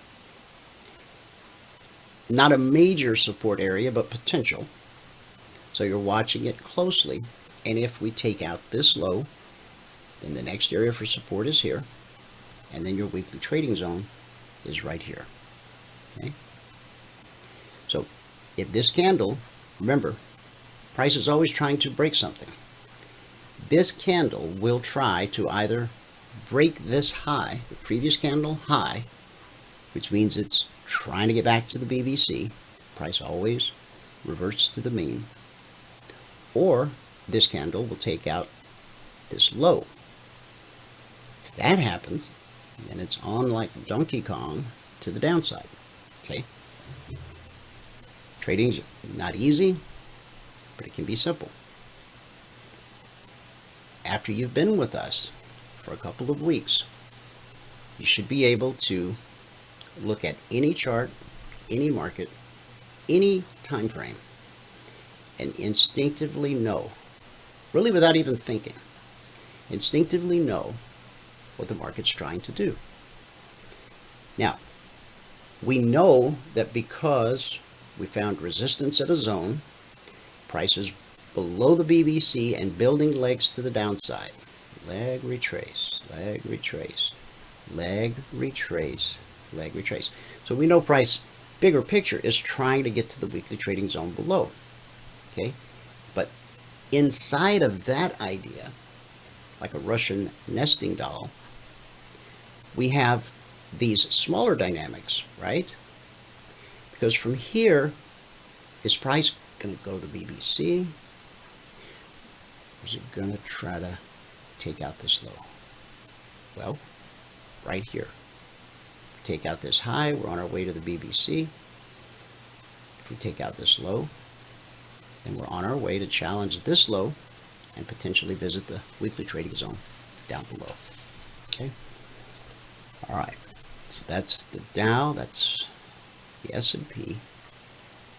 Not a major support area, but potential. So you're watching it closely, and if we take out this low, then the next area for support is here, and then your weekly trading zone is right here. Okay? So if this candle, remember, price is always trying to break something. This candle will try to either break this high, the previous candle high, which means it's trying to get back to the BBC, price always reverts to the mean, or this candle will take out this low. If that happens, then it's on like Donkey Kong to the downside. Okay? Trading's not easy, but it can be simple. After you've been with us for a couple of weeks, you should be able to look at any chart, any market, any time frame, and instinctively know, really without even thinking, instinctively know what the market's trying to do. Now, we know that because we found resistance at a zone, price is below the BBC and building legs to the downside. Leg retrace, leg retrace, leg retrace, leg retrace. So we know price, bigger picture, is trying to get to the weekly trading zone below. Okay, but inside of that idea, like a Russian nesting doll, we have these smaller dynamics, right? Because from here, is price going to go to BBC? Or is it going to try to take out this low? Well, right here. Take out this high, we're on our way to the BBC. If we take out this low, then we're on our way to challenge this low and potentially visit the weekly trading zone down below. Okay. All right. So that's the Dow, that's the S&P.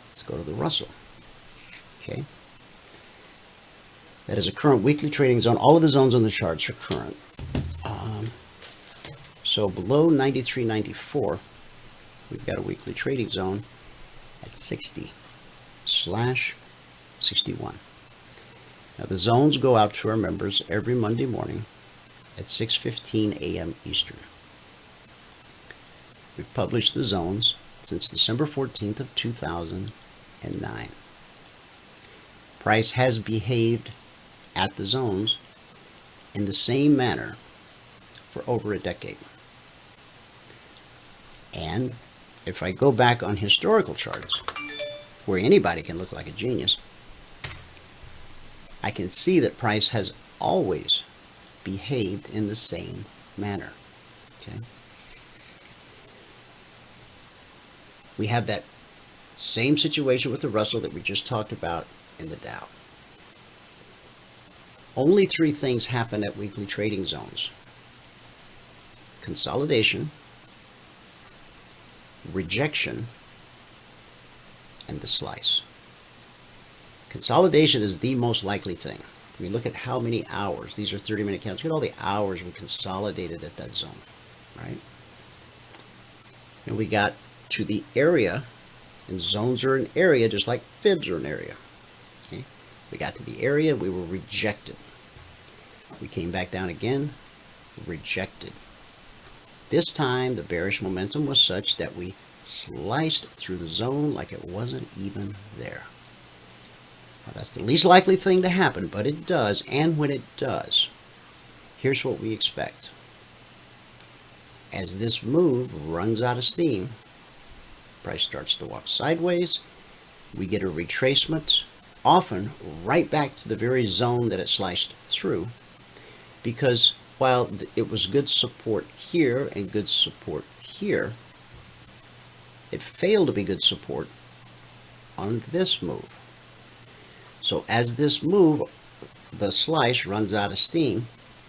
Let's go to the Russell. Okay. That is a current weekly trading zone. All of the zones on the charts are current. So below 93.94, we've got a weekly trading zone at 60/61. Now the zones go out to our members every Monday morning at 6:15 a.m. Eastern. We've published the zones since December 14th of 2009. Price has behaved at the zones in the same manner for over a decade. And if I go back on historical charts, where anybody can look like a genius, I can see that price has always behaved in the same manner. Okay? We have that same situation with the Russell that we just talked about in the Dow. Only three things happen at weekly trading zones: consolidation, rejection, and the slice. Consolidation is the most likely thing. I mean, look at how many hours. These are 30-minute counts. Look at all the hours we consolidated at that zone, right? And we got to the area, and zones are an area just like fibs are an area. Okay? We got to the area, we were rejected. We came back down again, rejected. This time, the bearish momentum was such that we sliced through the zone like it wasn't even there. Now, that's the least likely thing to happen, but it does, and when it does, here's what we expect. As this move runs out of steam, price starts to walk sideways, we get a retracement, often right back to the very zone that it sliced through, because while it was good support here and good support here, it failed to be good support on this move. So as this move, the slice runs out of steam,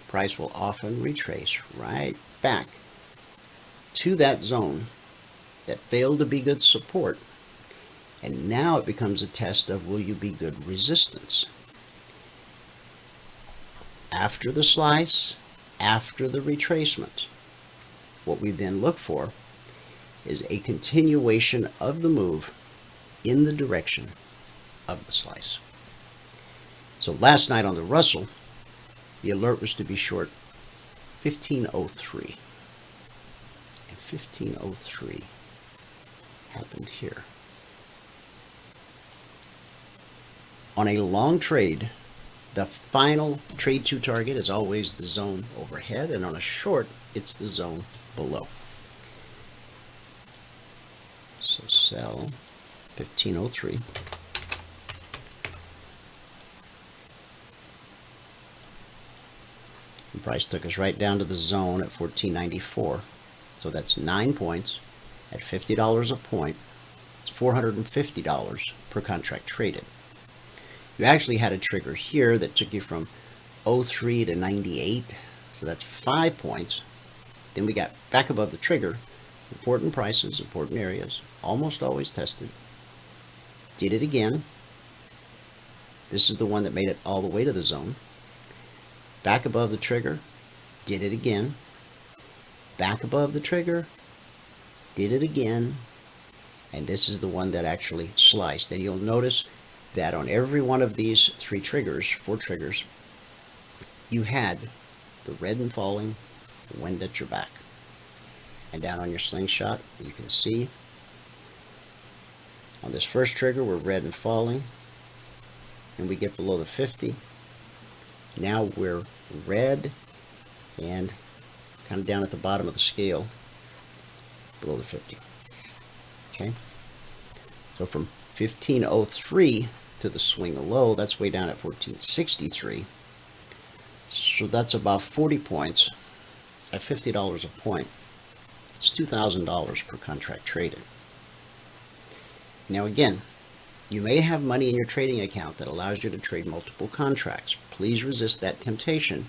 price will often retrace right back to that zone that failed to be good support. And now it becomes a test of, will you be good resistance? After the slice, after the retracement, what we then look for is a continuation of the move in the direction of the slice. So last night on the Russell, the alert was to be short 1503. And 1503 happened here. On a long trade, the final trade to target is always the zone overhead, and on a short, it's the zone below. So sell 1503. The price took us right down to the zone at 1494. So that's 9 points at $50 a point. It's $450 per contract traded. You actually had a trigger here that took you from 03 to 98, so that's 5 points. Then we got back above the trigger, important prices, important areas, almost always tested. Did it again. This is the one that made it all the way to the zone. Back above the trigger, did it again. Back above the trigger, did it again. And this is the one that actually sliced. And you'll notice that on every one of these four triggers, you had the red and falling, wind at your back. And down on your slingshot, you can see on this first trigger, we're red and falling, and we get below the 50. Now we're red and kind of down at the bottom of the scale, below the 50. Okay? So from 1503 to the swing low, that's way down at 1463. So that's about 40 points at $50 a point. It's $2,000 per contract traded. Now again, you may have money in your trading account that allows you to trade multiple contracts. Please resist that temptation.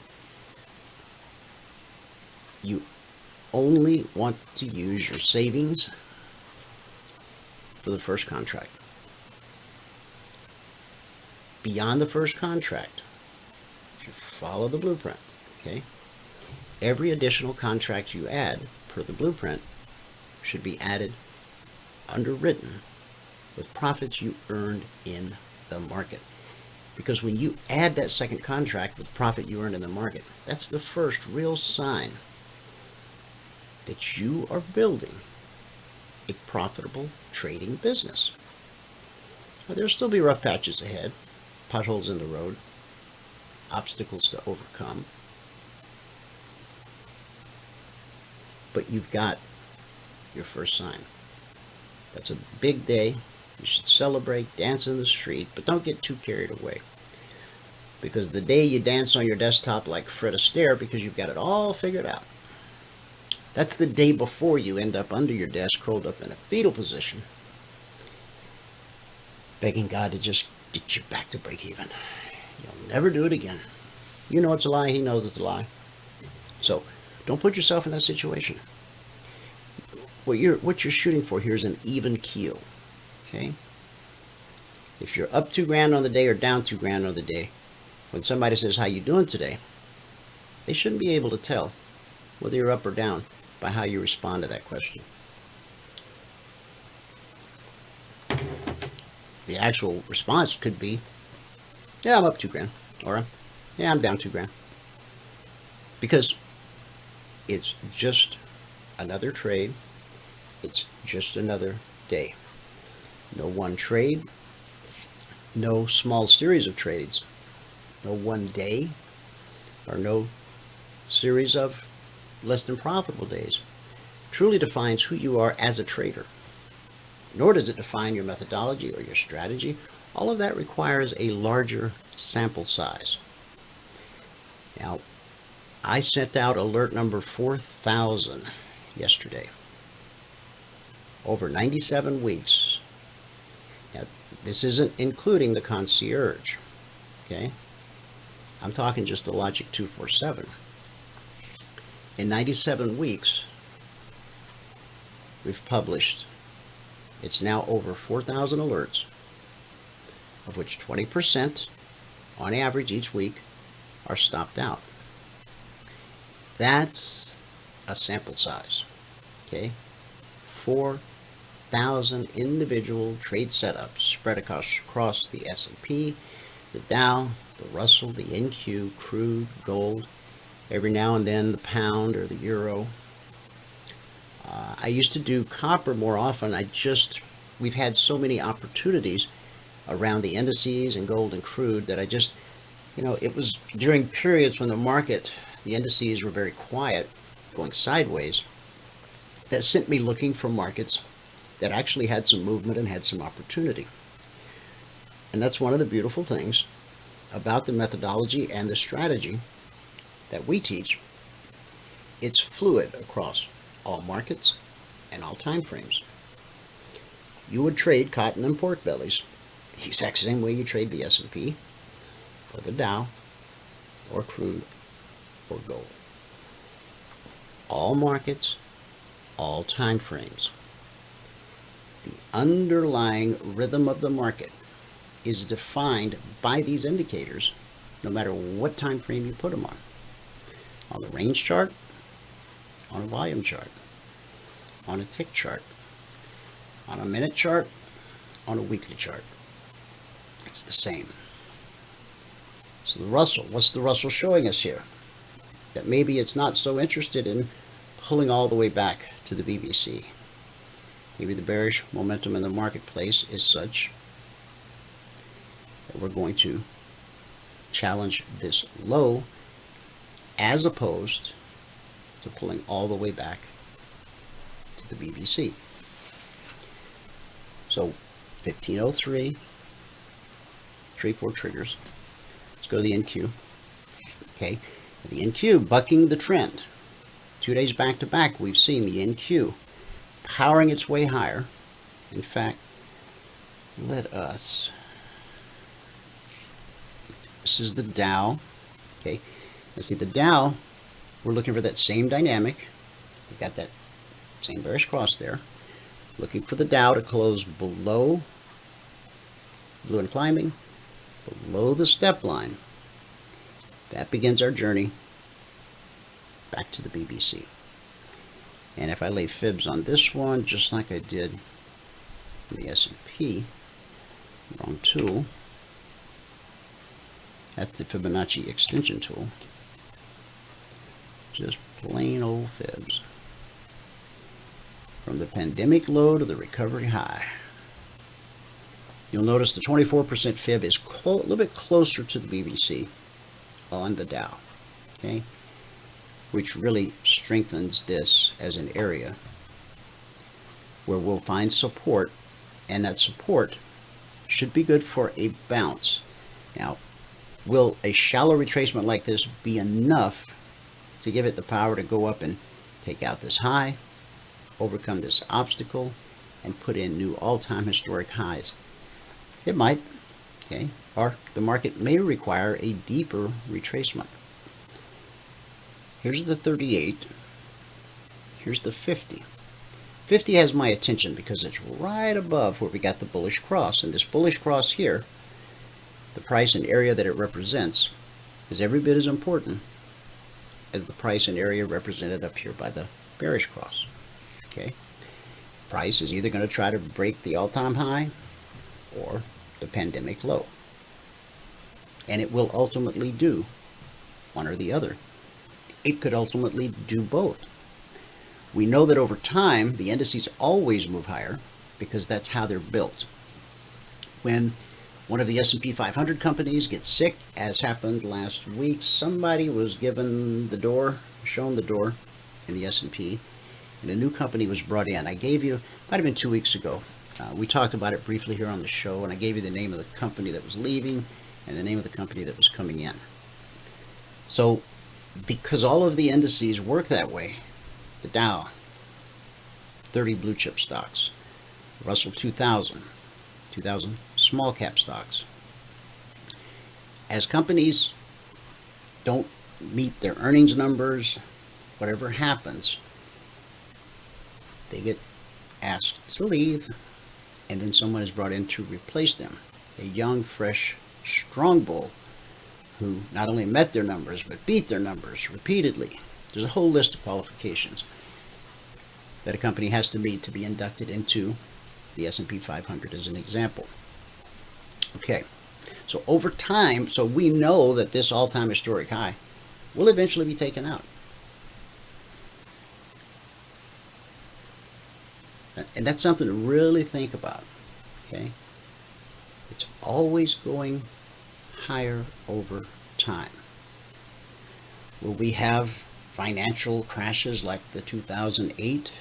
You only want to use your savings for the first contract. Beyond the first contract, if you follow the blueprint, okay, every additional contract you add per the blueprint should be added underwritten with profits you earned in the market. Because when you add that second contract with profit you earned in the market, that's the first real sign that you are building a profitable trading business. Now, there'll still be rough patches ahead, potholes in the road, obstacles to overcome, but you've got your first sign. That's a big day. You should celebrate, dance in the street, but don't get too carried away. Because the day you dance on your desktop like Fred Astaire because you've got it all figured out, that's the day before you end up under your desk, curled up in a fetal position, begging God to just get you back to break even. You'll never do it again. You know it's a lie, he knows it's a lie. So don't put yourself in that situation. What you're shooting for here is an even keel. Okay? If you're up $2,000 on the day or down $2,000 on the day, when somebody says, how you doing today? They shouldn't be able to tell whether you're up or down by how you respond to that question. The actual response could be, yeah, I'm up $2,000, or yeah, I'm down $2,000. Because it's just another trade. It's just another day. No one trade, no small series of trades, no one day, or no series of less than profitable days truly defines who you are as a trader. Nor does it define your methodology or your strategy. All of that requires a larger sample size. Now, I sent out alert number 4,000 yesterday. Over 97 weeks. Now, this isn't including the concierge, okay? I'm talking just the Logic 247. In 97 weeks, we've published, it's now over 4,000 alerts, of which 20% on average each week are stopped out. That's a sample size, okay? 4,000 individual trade setups spread across the S&P, the Dow, the Russell, the NQ, Crude, Gold, every now and then the pound or the euro. I used to do copper more often. We've had so many opportunities around the indices and gold and crude that I just, it was during periods when the indices were very quiet, going sideways, that sent me looking for markets that actually had some movement and had some opportunity. And that's one of the beautiful things about the methodology and the strategy that we teach. It's fluid across all markets and all time frames. You would trade cotton and pork bellies the exact same way you trade the S&P or the Dow or crude or gold. All markets, all time frames. The underlying rhythm of the market is defined by these indicators no matter what time frame you put them on. On the range chart, on a volume chart, on a tick chart, on a minute chart, on a weekly chart. It's the same. So the Russell, what's the Russell showing us here? That maybe it's not so interested in pulling all the way back to the BBC. Maybe the bearish momentum in the marketplace is such that we're going to challenge this low as opposed to pulling all the way back to the BBC. So 1503, 3-4 triggers. Let's go to the NQ. Okay, the NQ bucking the trend. 2 days back to back, we've seen the NQ powering its way higher. In fact, let us, this is the Dow. Okay, let's see the Dow, we're looking for that same dynamic. We've got that same bearish cross there. Looking for the Dow to close below, blue and climbing, below the step line. That begins our journey back to the BBC. And if I lay fibs on this one, just like I did in the S&P, wrong tool, that's the Fibonacci extension tool, just plain old fibs. From the pandemic low to the recovery high. You'll notice the 24% fib is a little bit closer to the BBC on the Dow, okay, which really strengthens this as an area where we'll find support, and that support should be good for a bounce. Now, will a shallow retracement like this be enough to give it the power to go up and take out this high, overcome this obstacle, and put in new all-time historic highs? It might, okay, or the market may require a deeper retracement. Here's the 38, here's the 50. 50 has my attention because it's right above where we got the bullish cross, and this bullish cross here, the price and area that it represents, is every bit as important as the price and area represented up here by the bearish cross. Okay, price is either going to try to break the all-time high or the pandemic low, and it will ultimately do one or the other. It could ultimately do both. We know that over time the indices always move higher because that's how they're built. When one of the S&P 500 companies gets sick, as happened last week, somebody was given the door, shown the door in the S&P, and a new company was brought in. I gave you, might have been 2 weeks ago, we talked about it briefly here on the show, and I gave you the name of the company that was leaving and the name of the company that was coming in. So, because all of the indices work that way, the Dow, 30 blue chip stocks, Russell 2000 small cap stocks. As companies don't meet their earnings numbers, whatever happens, they get asked to leave, and then someone is brought in to replace them. A young, fresh, strong bull who not only met their numbers, but beat their numbers repeatedly. There's a whole list of qualifications that a company has to meet to be inducted into the S&P 500 as an example. Okay, so over time, so we know that this all-time historic high will eventually be taken out. And that's something to really think about, okay? It's always going higher over time. Will we have financial crashes like the 2008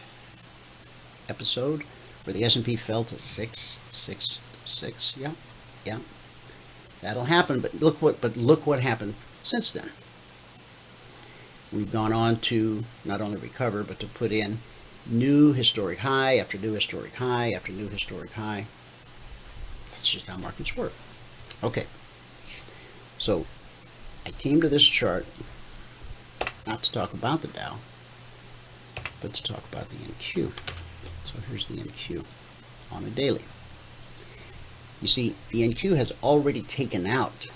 episode where the S&P fell to 666? Yeah. That'll happen, but look what happened since then. We've gone on to not only recover, but to put in new historic high after new historic high after new historic high. That's just how markets work. Okay, so I came to this chart not to talk about the Dow, but to talk about the NQ. So here's the NQ on a daily. You see, the NQ has already taken out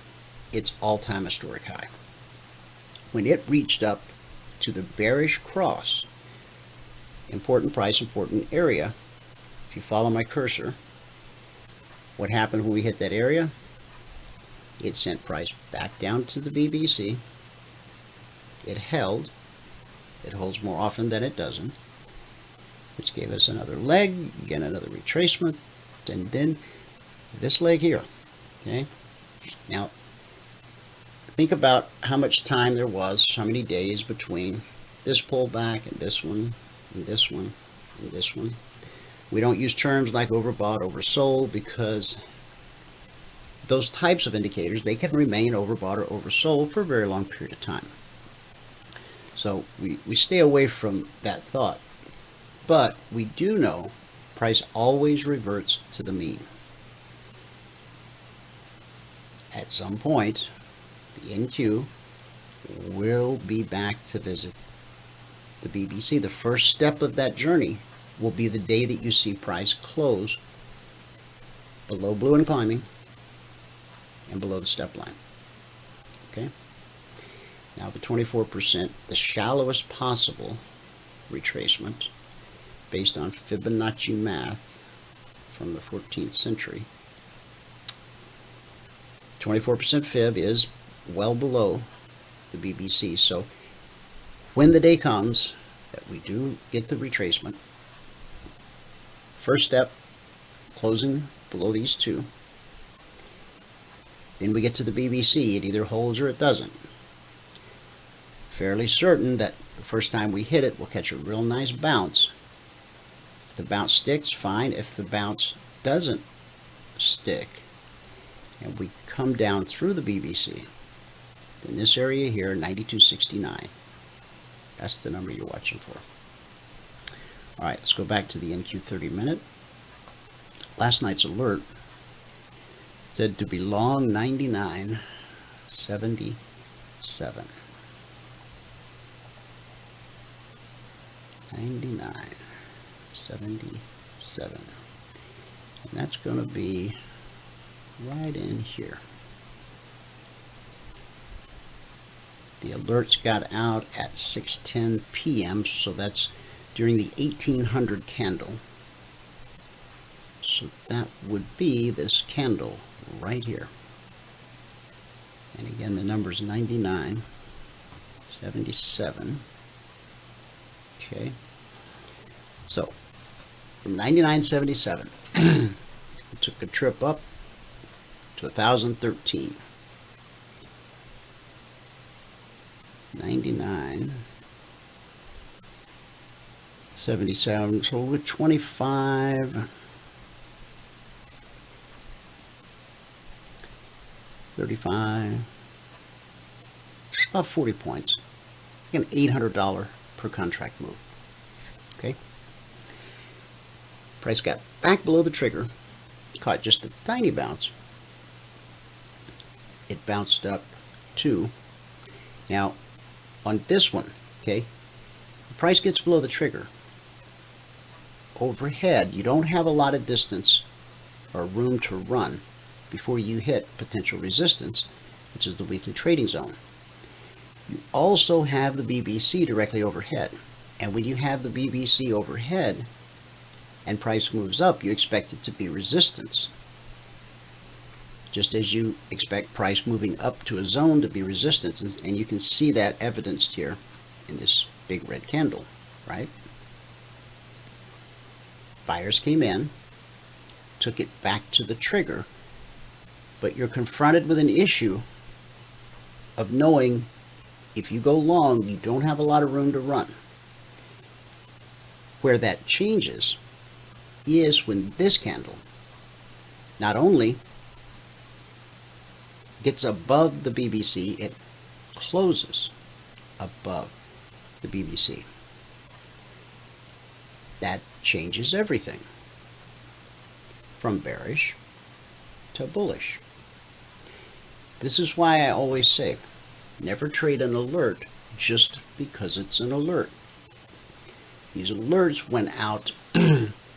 its all-time historic high. When it reached up to the bearish cross, important price, important area, if you follow my cursor, what happened when we hit that area? It sent price back down to the BBC. It held. It holds more often than it doesn't, which gave us another leg, again another retracement, and then this leg here. Okay. Now, think about how much time there was, how many days between this pullback and this one, and this one, and this one. We don't use terms like overbought, oversold, because those types of indicators, they can remain overbought or oversold for a very long period of time. So we stay away from that thought. But we do know price always reverts to the mean. At some point, the NQ will be back to visit the BBC. The first step of that journey will be the day that you see price close below blue and climbing and below the step line. Okay? Now the 24%, the shallowest possible retracement based on Fibonacci math from the 14th century. 24% fib is well below the BBC. So when the day comes that we do get the retracement, first step, closing below these two. Then we get to the BBC. It either holds or it doesn't. Fairly certain that the first time we hit it, we'll catch a real nice bounce. If the bounce sticks, fine. If the bounce doesn't stick, and we come down through the BBC, then this area here, 92.69, that's the number you're watching for. All right, let's go back to the NQ 30 minute. Last night's alert said to be long 99.77. 99.77. And that's going to be right in here. The alerts got out at 6:10 p.m. so that's during the 1800 candle. So that would be this candle right here. And again, the number is 99.77. Okay. So from 99.77, we took a trip up to 1013. 99.77. So we're 25. 35. It's about 40 points. An $800 per contract move. Okay. Price got back below the trigger, caught just a tiny bounce. It bounced up to, now on this one, okay, the price gets below the trigger. Overhead, you don't have a lot of distance or room to run before you hit potential resistance, which is the weekly trading zone. You also have the BBC directly overhead. And when you have the BBC overhead and price moves up, you expect it to be resistance. Just as you expect price moving up to a zone to be resistance. And you can see that evidenced here in this big red candle, right? Buyers came in, took it back to the trigger, but you're confronted with an issue of knowing if you go long, you don't have a lot of room to run. Where that changes is when this candle not only gets above the BBC, it closes above the BBC. That changes everything from bearish to bullish. This is why I always say, never trade an alert just because it's an alert. These alerts went out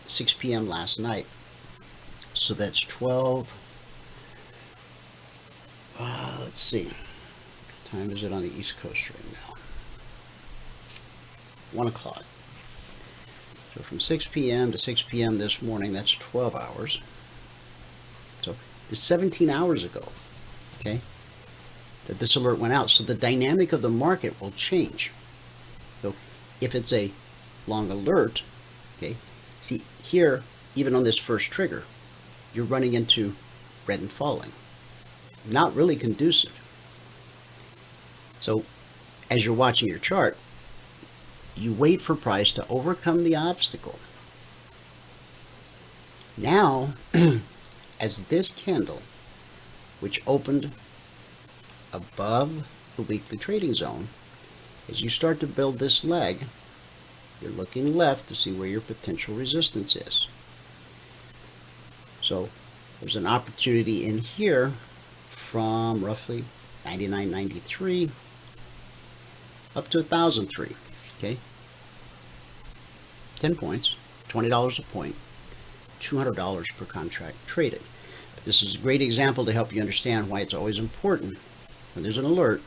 6 p.m. last night. So that's 12. Let's see. What time is it on the East Coast right now? 1 o'clock. So from 6 p.m. to 6 p.m. this morning, that's 12 hours. So it's 17 hours ago okay, that this alert went out. So the dynamic of the market will change. So if it's a long alert, okay, see here, even on this first trigger, you're running into red and falling. Not really conducive. So as you're watching your chart, you wait for price to overcome the obstacle. Now, as this candle, which opened above the weekly trading zone, as you start to build this leg, you're looking left to see where your potential resistance is. So there's an opportunity in here from roughly 99.93 up to 1,003. Okay, 10 points, $20 a point, $200 per contract traded. But this is a great example to help you understand why it's always important when there's an alert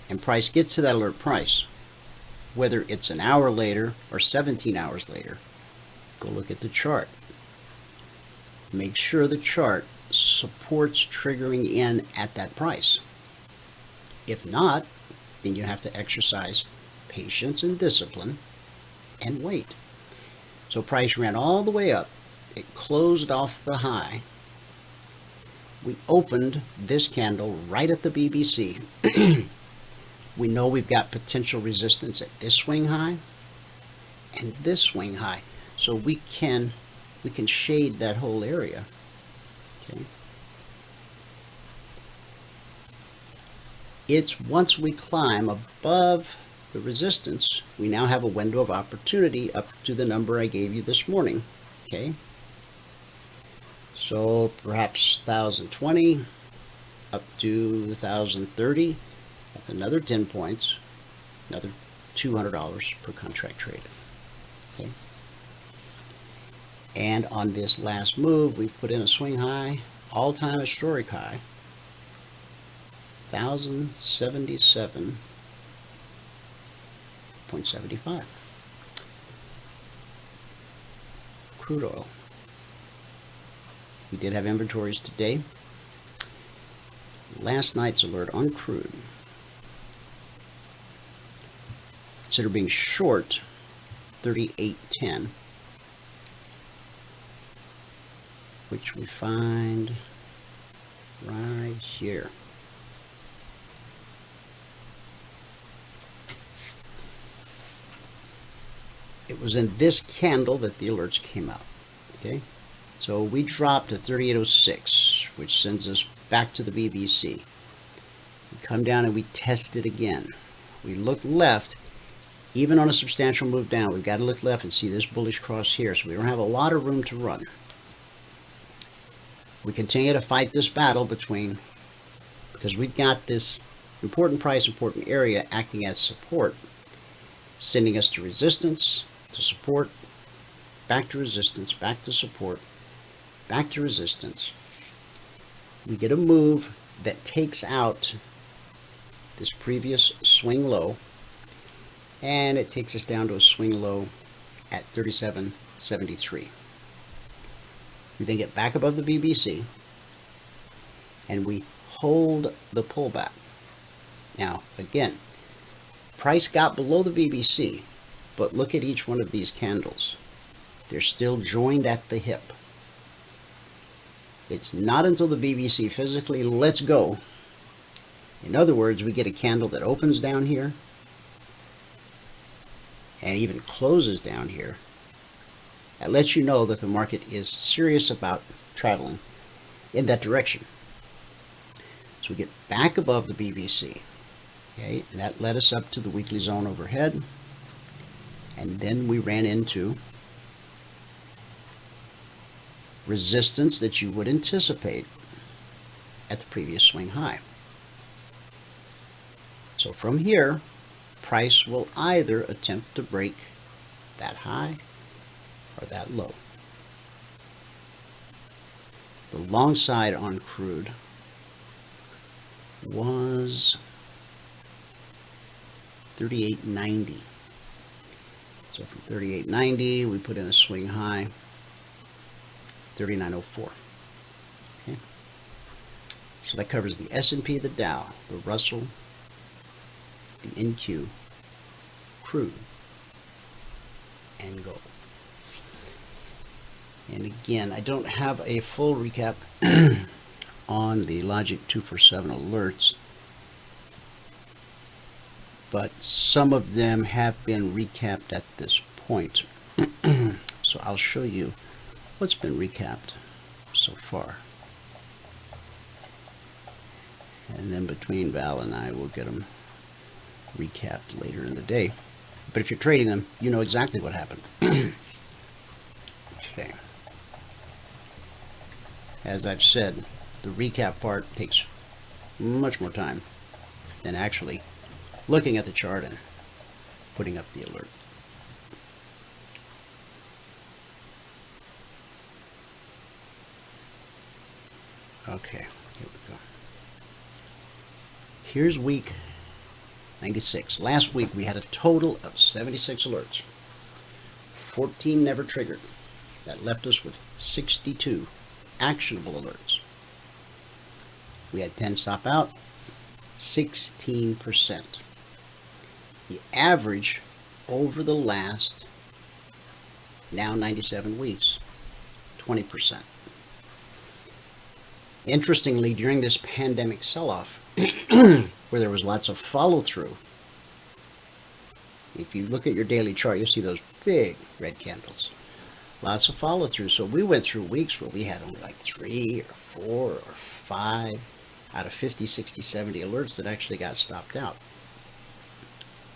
and price gets to that alert price, whether it's an hour later or 17 hours later, go look at the chart. Make sure the chart supports triggering in at that price. If not, then you have to exercise patience and discipline and wait. So price ran all the way up. It closed off the high. We opened this candle right at the BBC. We know we've got potential resistance at this swing high and this swing high. So we can shade that whole area. Okay. It's once we climb above the resistance, we now have a window of opportunity up to the number I gave you this morning. Okay. So perhaps 1,020 up to 1,030. That's another 10 points, another $200 per contract traded. Okay. And on this last move, we've put in a swing high, all-time historic high, 1,077.75. Crude oil. We did have inventories today. Last night's alert on crude. Consider being short 38.10, which we find right here. It was in this candle that the alerts came out. Okay, so we dropped to 38.06, which sends us back to the BBC. We come down and we test it again. We look left. Even on a substantial move down, we've got to look left and see this bullish cross here, so we don't have a lot of room to run. We continue to fight this battle because we've got this important price, important area acting as support, sending us to resistance, to support, back to resistance, back to support, back to resistance. We get a move that takes out this previous swing low, and it takes us down to a swing low at 37.73. We then get back above the BBC, and we hold the pullback. Now, again, price got below the BBC, but look at each one of these candles. They're still joined at the hip. It's not until the BBC physically lets go. In other words, we get a candle that opens down here and even closes down here. That lets you know that the market is serious about traveling in that direction. So we get back above the BBC. Okay, and that led us up to the weekly zone overhead. And then we ran into resistance that you would anticipate at the previous swing high. So from here, price will either attempt to break that high or that low. The long side on crude was 38.90. So from 38.90, we put in a swing high, 39.04. Okay. So that covers the S&P, the Dow, the Russell, the NQ, crude, and gold. And again, I don't have a full recap on the Logic 247 alerts, but some of them have been recapped at this point. So I'll show you what's been recapped so far. And then between Val and I, we'll get them recapped later in the day. But if you're trading them, you know exactly what happened. Okay. As I've said, the recap part takes much more time than actually looking at the chart and putting up the alert. Okay, here we go. Here's week 96. Last week we had a total of 76 alerts. 14 never triggered. That left us with 62 actionable alerts. We had 10 stop out, 16%. The average over the last, now 97 weeks, 20%. Interestingly, during this pandemic sell-off, where there was lots of follow-through, if you look at your daily chart, you'll see those big red candles. Lots of follow-through. So we went through weeks where we had only like 3 or 4 or 5 out of 50, 60, 70 alerts that actually got stopped out.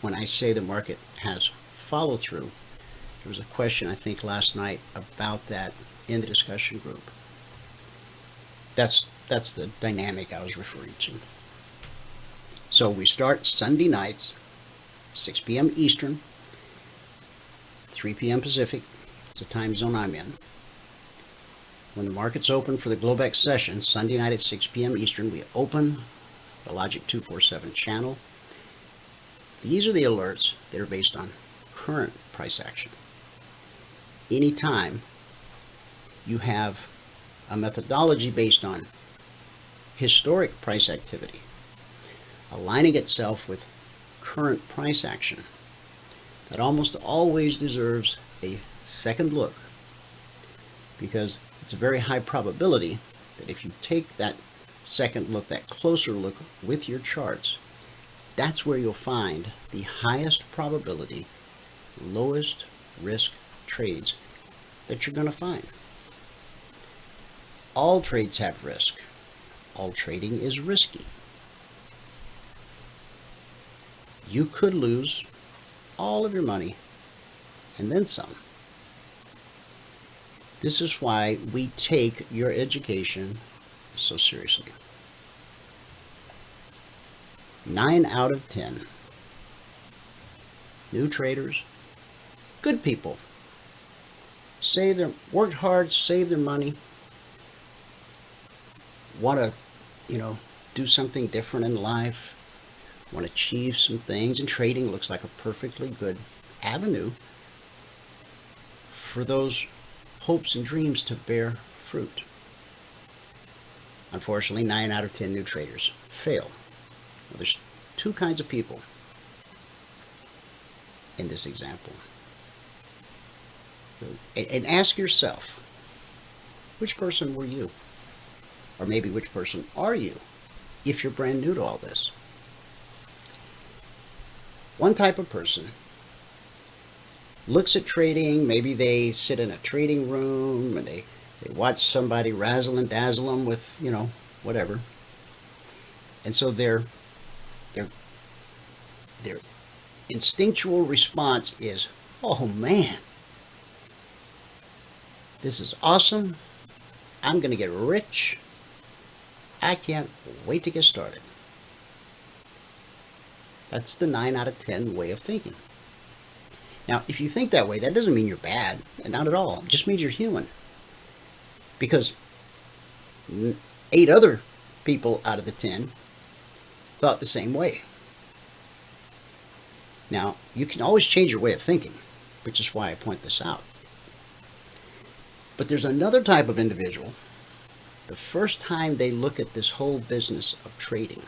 When I say the market has follow-through, there was a question, I think, last night about that in the discussion group. That's the dynamic I was referring to. So we start Sunday nights, 6 p.m. Eastern, 3 p.m. Pacific. It's the time zone I'm in. When the market's open for the Globex session, Sunday night at 6 p.m. Eastern, we open the Logic 247 channel. These are the alerts that are based on current price action. Anytime you have a methodology based on historic price activity aligning itself with current price action, that almost always deserves a second look, because it's a very high probability that if you take that second look, that closer look with your charts, that's where you'll find the highest probability, lowest risk trades that you're going to find. All trades have risk. All trading is risky. You could lose all of your money and then some. This is why we take your education so seriously. 9 out of 10 new traders, good people, worked hard, saved their money, want to, do something different in life, want to achieve some things, and trading looks like a perfectly good avenue for those hopes and dreams to bear fruit. Unfortunately, 9 out of 10 new traders fail. Well, there's 2 kinds of people in this example. And ask yourself, which person were you? Or maybe which person are you if you're brand new to all this? One type of person looks at trading, maybe they sit in a trading room and they watch somebody razzle and dazzle them with, whatever. And so their instinctual response is, oh man, this is awesome. I'm going to get rich. I can't wait to get started. That's the 9 out of 10 way of thinking. Now, if you think that way, that doesn't mean you're bad, and not at all. It just means you're human. Because 8 other people out of the 10 thought the same way. Now, you can always change your way of thinking, which is why I point this out. But there's another type of individual the first time they look at this whole business of trading,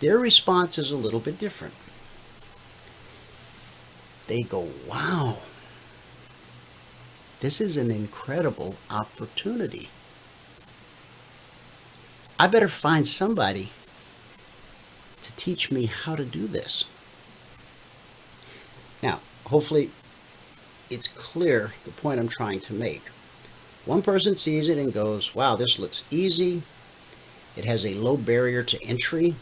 their response is a little bit different. They go, wow, this is an incredible opportunity. I better find somebody to teach me how to do this. Now, hopefully it's clear the point I'm trying to make. One person sees it and goes, wow, this looks easy. It has a low barrier to entry.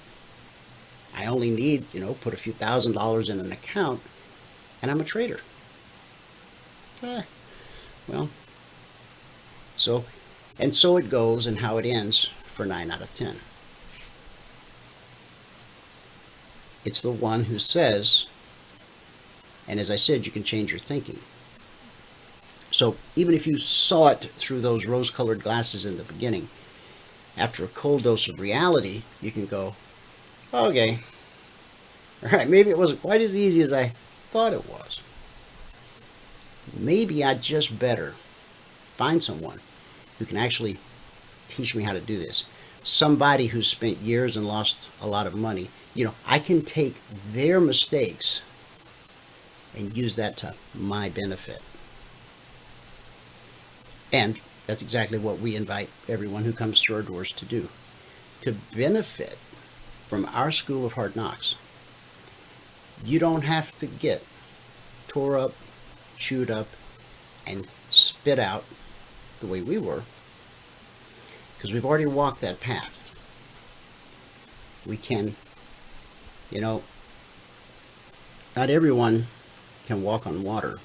I only need, put a few $1,000s in an account, and I'm a trader. So it goes, and how it ends for 9 out of 10. It's the one who says, and as I said, you can change your thinking. So even if you saw it through those rose-colored glasses in the beginning, after a cold dose of reality, you can go, okay, all right, maybe it wasn't quite as easy as I thought it was. Maybe I just better find someone who can actually teach me how to do this. Somebody who's spent years and lost a lot of money. I can take their mistakes and use that to my benefit. And that's exactly what we invite everyone who comes through our doors to do. To benefit from our school of hard knocks. You don't have to get tore up, chewed up, and spit out the way we were, because we've already walked that path. We can, not everyone can walk on water,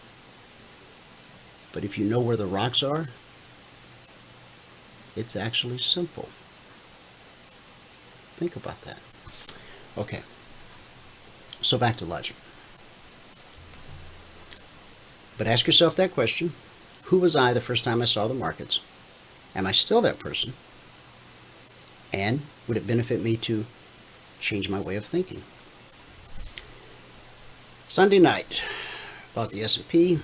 but if you know where the rocks are, it's actually simple. Think about that. Okay, so back to logic. But ask yourself that question. Who was I the first time I saw the markets? Am I still that person? And would it benefit me to change my way of thinking? Sunday night, bought the S&P.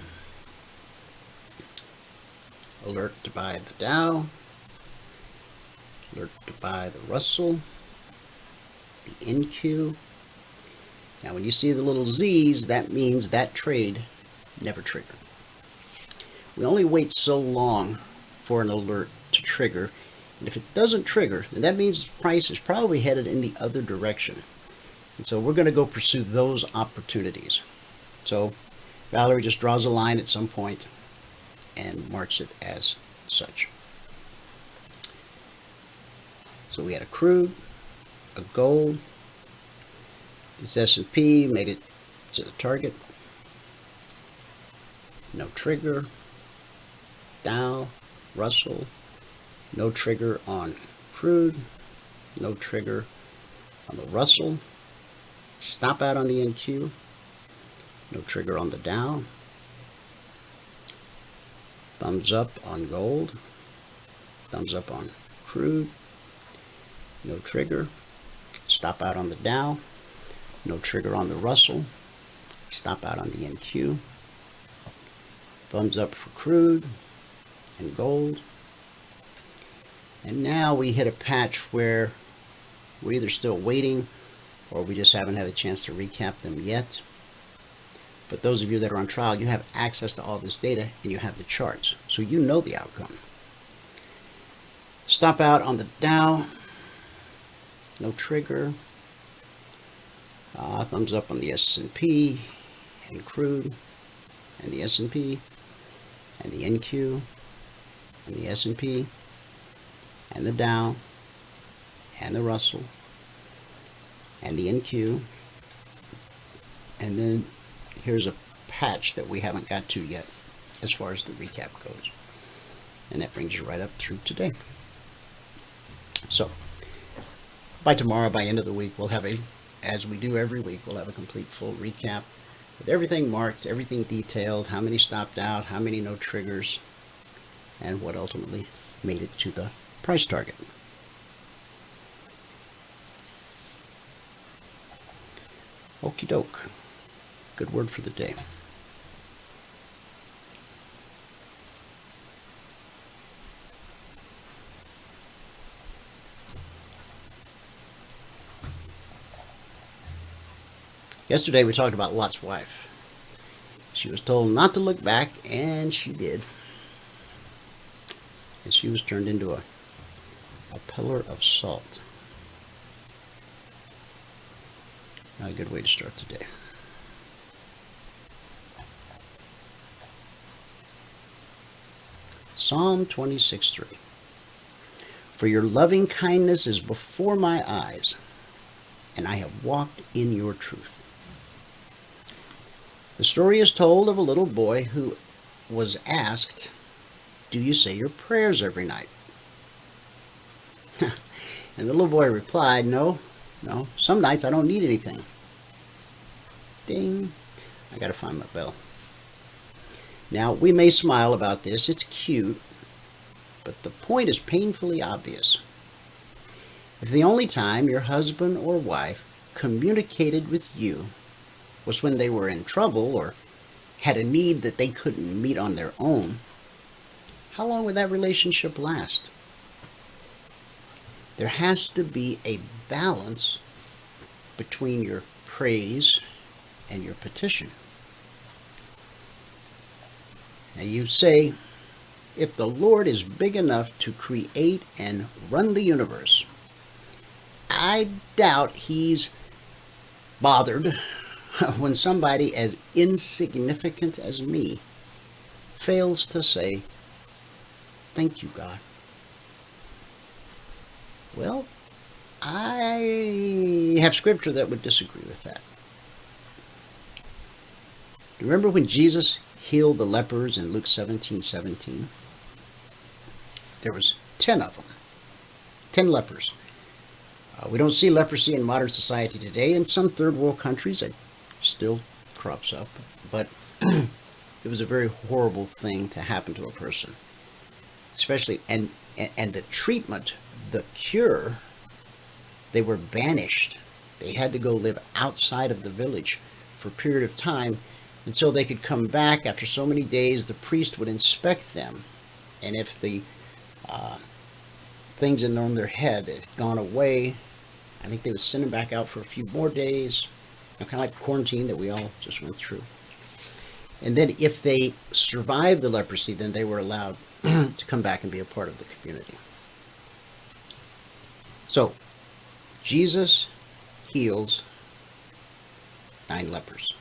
Alert to buy the Dow. Alert to buy the Russell. The NQ. Now when you see the little Z's, that means that trade never triggered. We only wait so long for an alert to trigger, and if it doesn't trigger, then that means the price is probably headed in the other direction. And so we're going to go pursue those opportunities. So Valerie just draws a line at some point and marks it as such. So we had a crude, a gold, this S&P made it to the target. No trigger. Dow, Russell, no trigger on crude, no trigger on the Russell, stop out on the NQ, no trigger on the Dow, thumbs up on gold, thumbs up on crude, no trigger, stop out on the Dow, no trigger on the Russell, stop out on the NQ, thumbs up for crude and gold. And now we hit a patch where we're either still waiting or we just haven't had a chance to recap them yet. But those of you that are on trial, you have access to all this data and you have the charts, so you know the outcome. Stop out on the Dow, no trigger. Thumbs up on the S&P and crude and the S&P and the NQ and the S&P and the Dow and the Russell and the NQ. And then here's a patch that we haven't got to yet as far as the recap goes. And that brings you right up through today. So by tomorrow, by end of the week, we'll have as we do every week, we'll have a complete full recap with everything marked, everything detailed, how many stopped out, how many no triggers, and what ultimately made it to the price target. Okie doke. Good word for the day. Yesterday we talked about Lot's wife. She was told not to look back, and she did. And she was turned into a pillar of salt. Not a good way to start the day. Psalm 26:3. For your loving kindness is before my eyes, and I have walked in your truth. The story is told of a little boy who was asked, do you say your prayers every night? And the little boy replied, no, some nights I don't need anything. Ding, I gotta find my bell. Now, we may smile about this, it's cute, but the point is painfully obvious. If the only time your husband or wife communicated with you was when they were in trouble or had a need that they couldn't meet on their own, how long would that relationship last? There has to be a balance between your praise and your petition. Now you say, if the Lord is big enough to create and run the universe, I doubt he's bothered when somebody as insignificant as me fails to say, thank you, God. Well, I have scripture that would disagree with that. Remember when Jesus healed the lepers in Luke 17:17? There was 10 of them. 10 lepers. We don't see leprosy in modern society today. In some third world countries, it still crops up. But it was a very horrible thing to happen to a person. Especially, and the treatment, the cure, they were banished. They had to go live outside of the village for a period of time until they could come back. After so many days, the priest would inspect them. And if the things in on their head had gone away, I think they would send them back out for a few more days, kind of like the quarantine that we all just went through. And then if they survived the leprosy, then they were allowed to come back and be a part of the community. So, Jesus heals 9 lepers.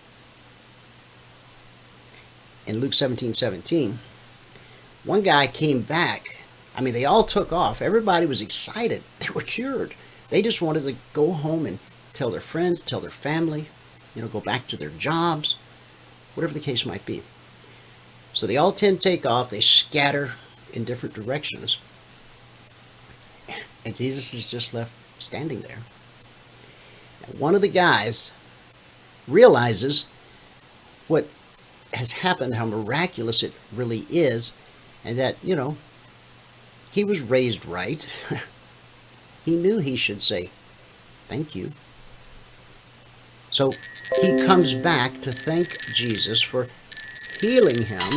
In Luke 17:17, one guy came back. I mean, they all took off. Everybody was excited. They were cured. They just wanted to go home and tell their friends, tell their family, go back to their jobs, whatever the case might be. So they all 10 take off. They scatter in different directions. And Jesus is just left standing there. And one of the guys realizes what has happened, how miraculous it really is, and that, he was raised right. He knew he should say, thank you. So he comes back to thank Jesus for healing him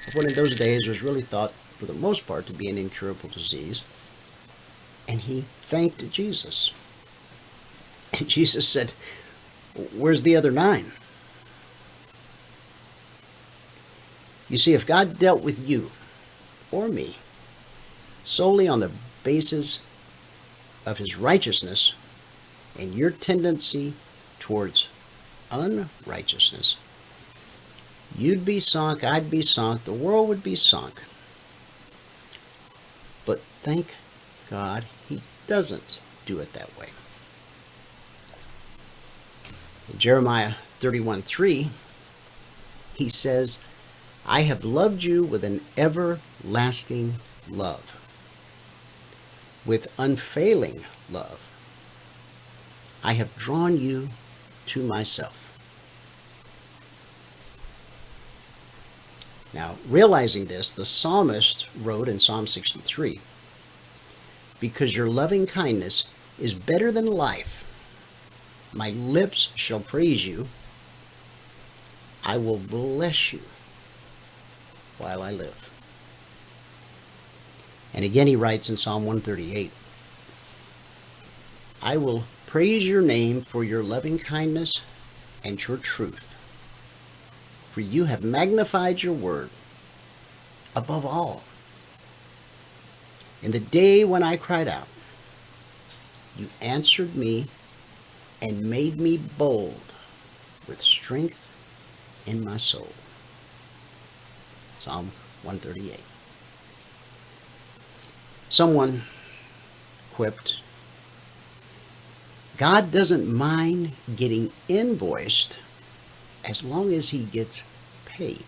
of what in those days was really thought, for the most part, to be an incurable disease. And he thanked Jesus. And Jesus said, where's the other 9? You see, if God dealt with you or me solely on the basis of his righteousness and your tendency towards unrighteousness, you'd be sunk, I'd be sunk, the world would be sunk. But thank God he doesn't do it that way. In Jeremiah 31:3, he says, I have loved you with an everlasting love, with unfailing love. I have drawn you to myself. Now, realizing this, the psalmist wrote in Psalm 63, because your loving kindness is better than life, my lips shall praise you. I will bless you while I live. And again he writes in Psalm 138, I will praise your name for your loving kindness and your truth. For you have magnified your word above all. In the day when I cried out, you answered me and made me bold with strength in my soul. Psalm 138. Someone quipped, God doesn't mind getting invoiced as long as he gets paid.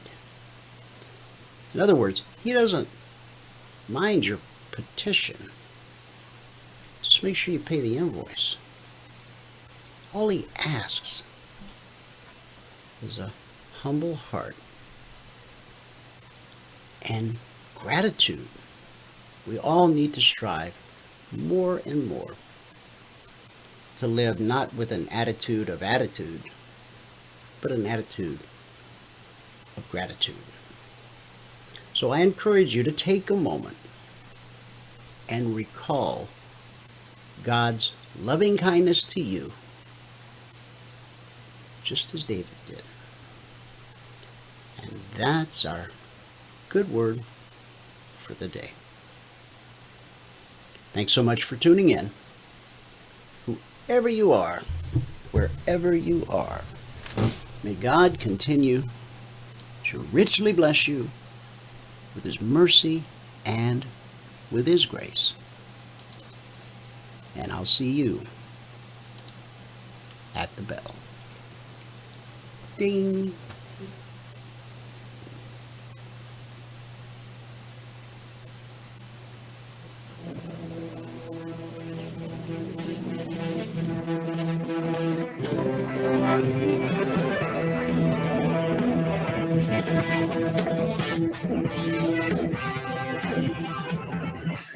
In other words, he doesn't mind your petition. Just make sure you pay the invoice. All he asks is a humble heart and gratitude. We all need to strive more and more to live not with an attitude of attitude, but an attitude of gratitude. So I encourage you to take a moment and recall God's loving kindness to you, just as David did. And that's our good word for the day. Thanks so much for tuning in. Whoever you are, wherever you are, may God continue to richly bless you with his mercy and with his grace. And I'll see you at the bell. Ding.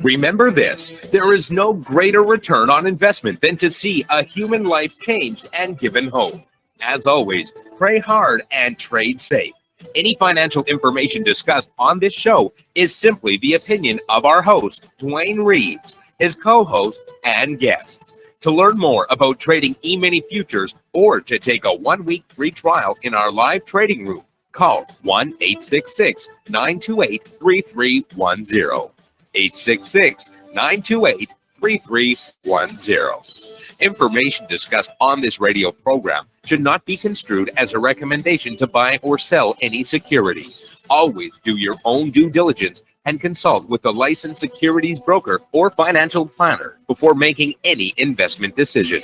Remember this, there is no greater return on investment than to see a human life changed and given hope. As always, pray hard and trade safe. Any financial information discussed on this show is simply the opinion of our host, Dwayne Reeves, his co-hosts, and guests. To learn more about trading Emini Futures or to take a 1-week free trial in our live trading room, call 1-866-928-3310. 866-928-3310. Information discussed on this radio program should not be construed as a recommendation to buy or sell any security. Always do your own due diligence and consult with a licensed securities broker or financial planner before making any investment decision.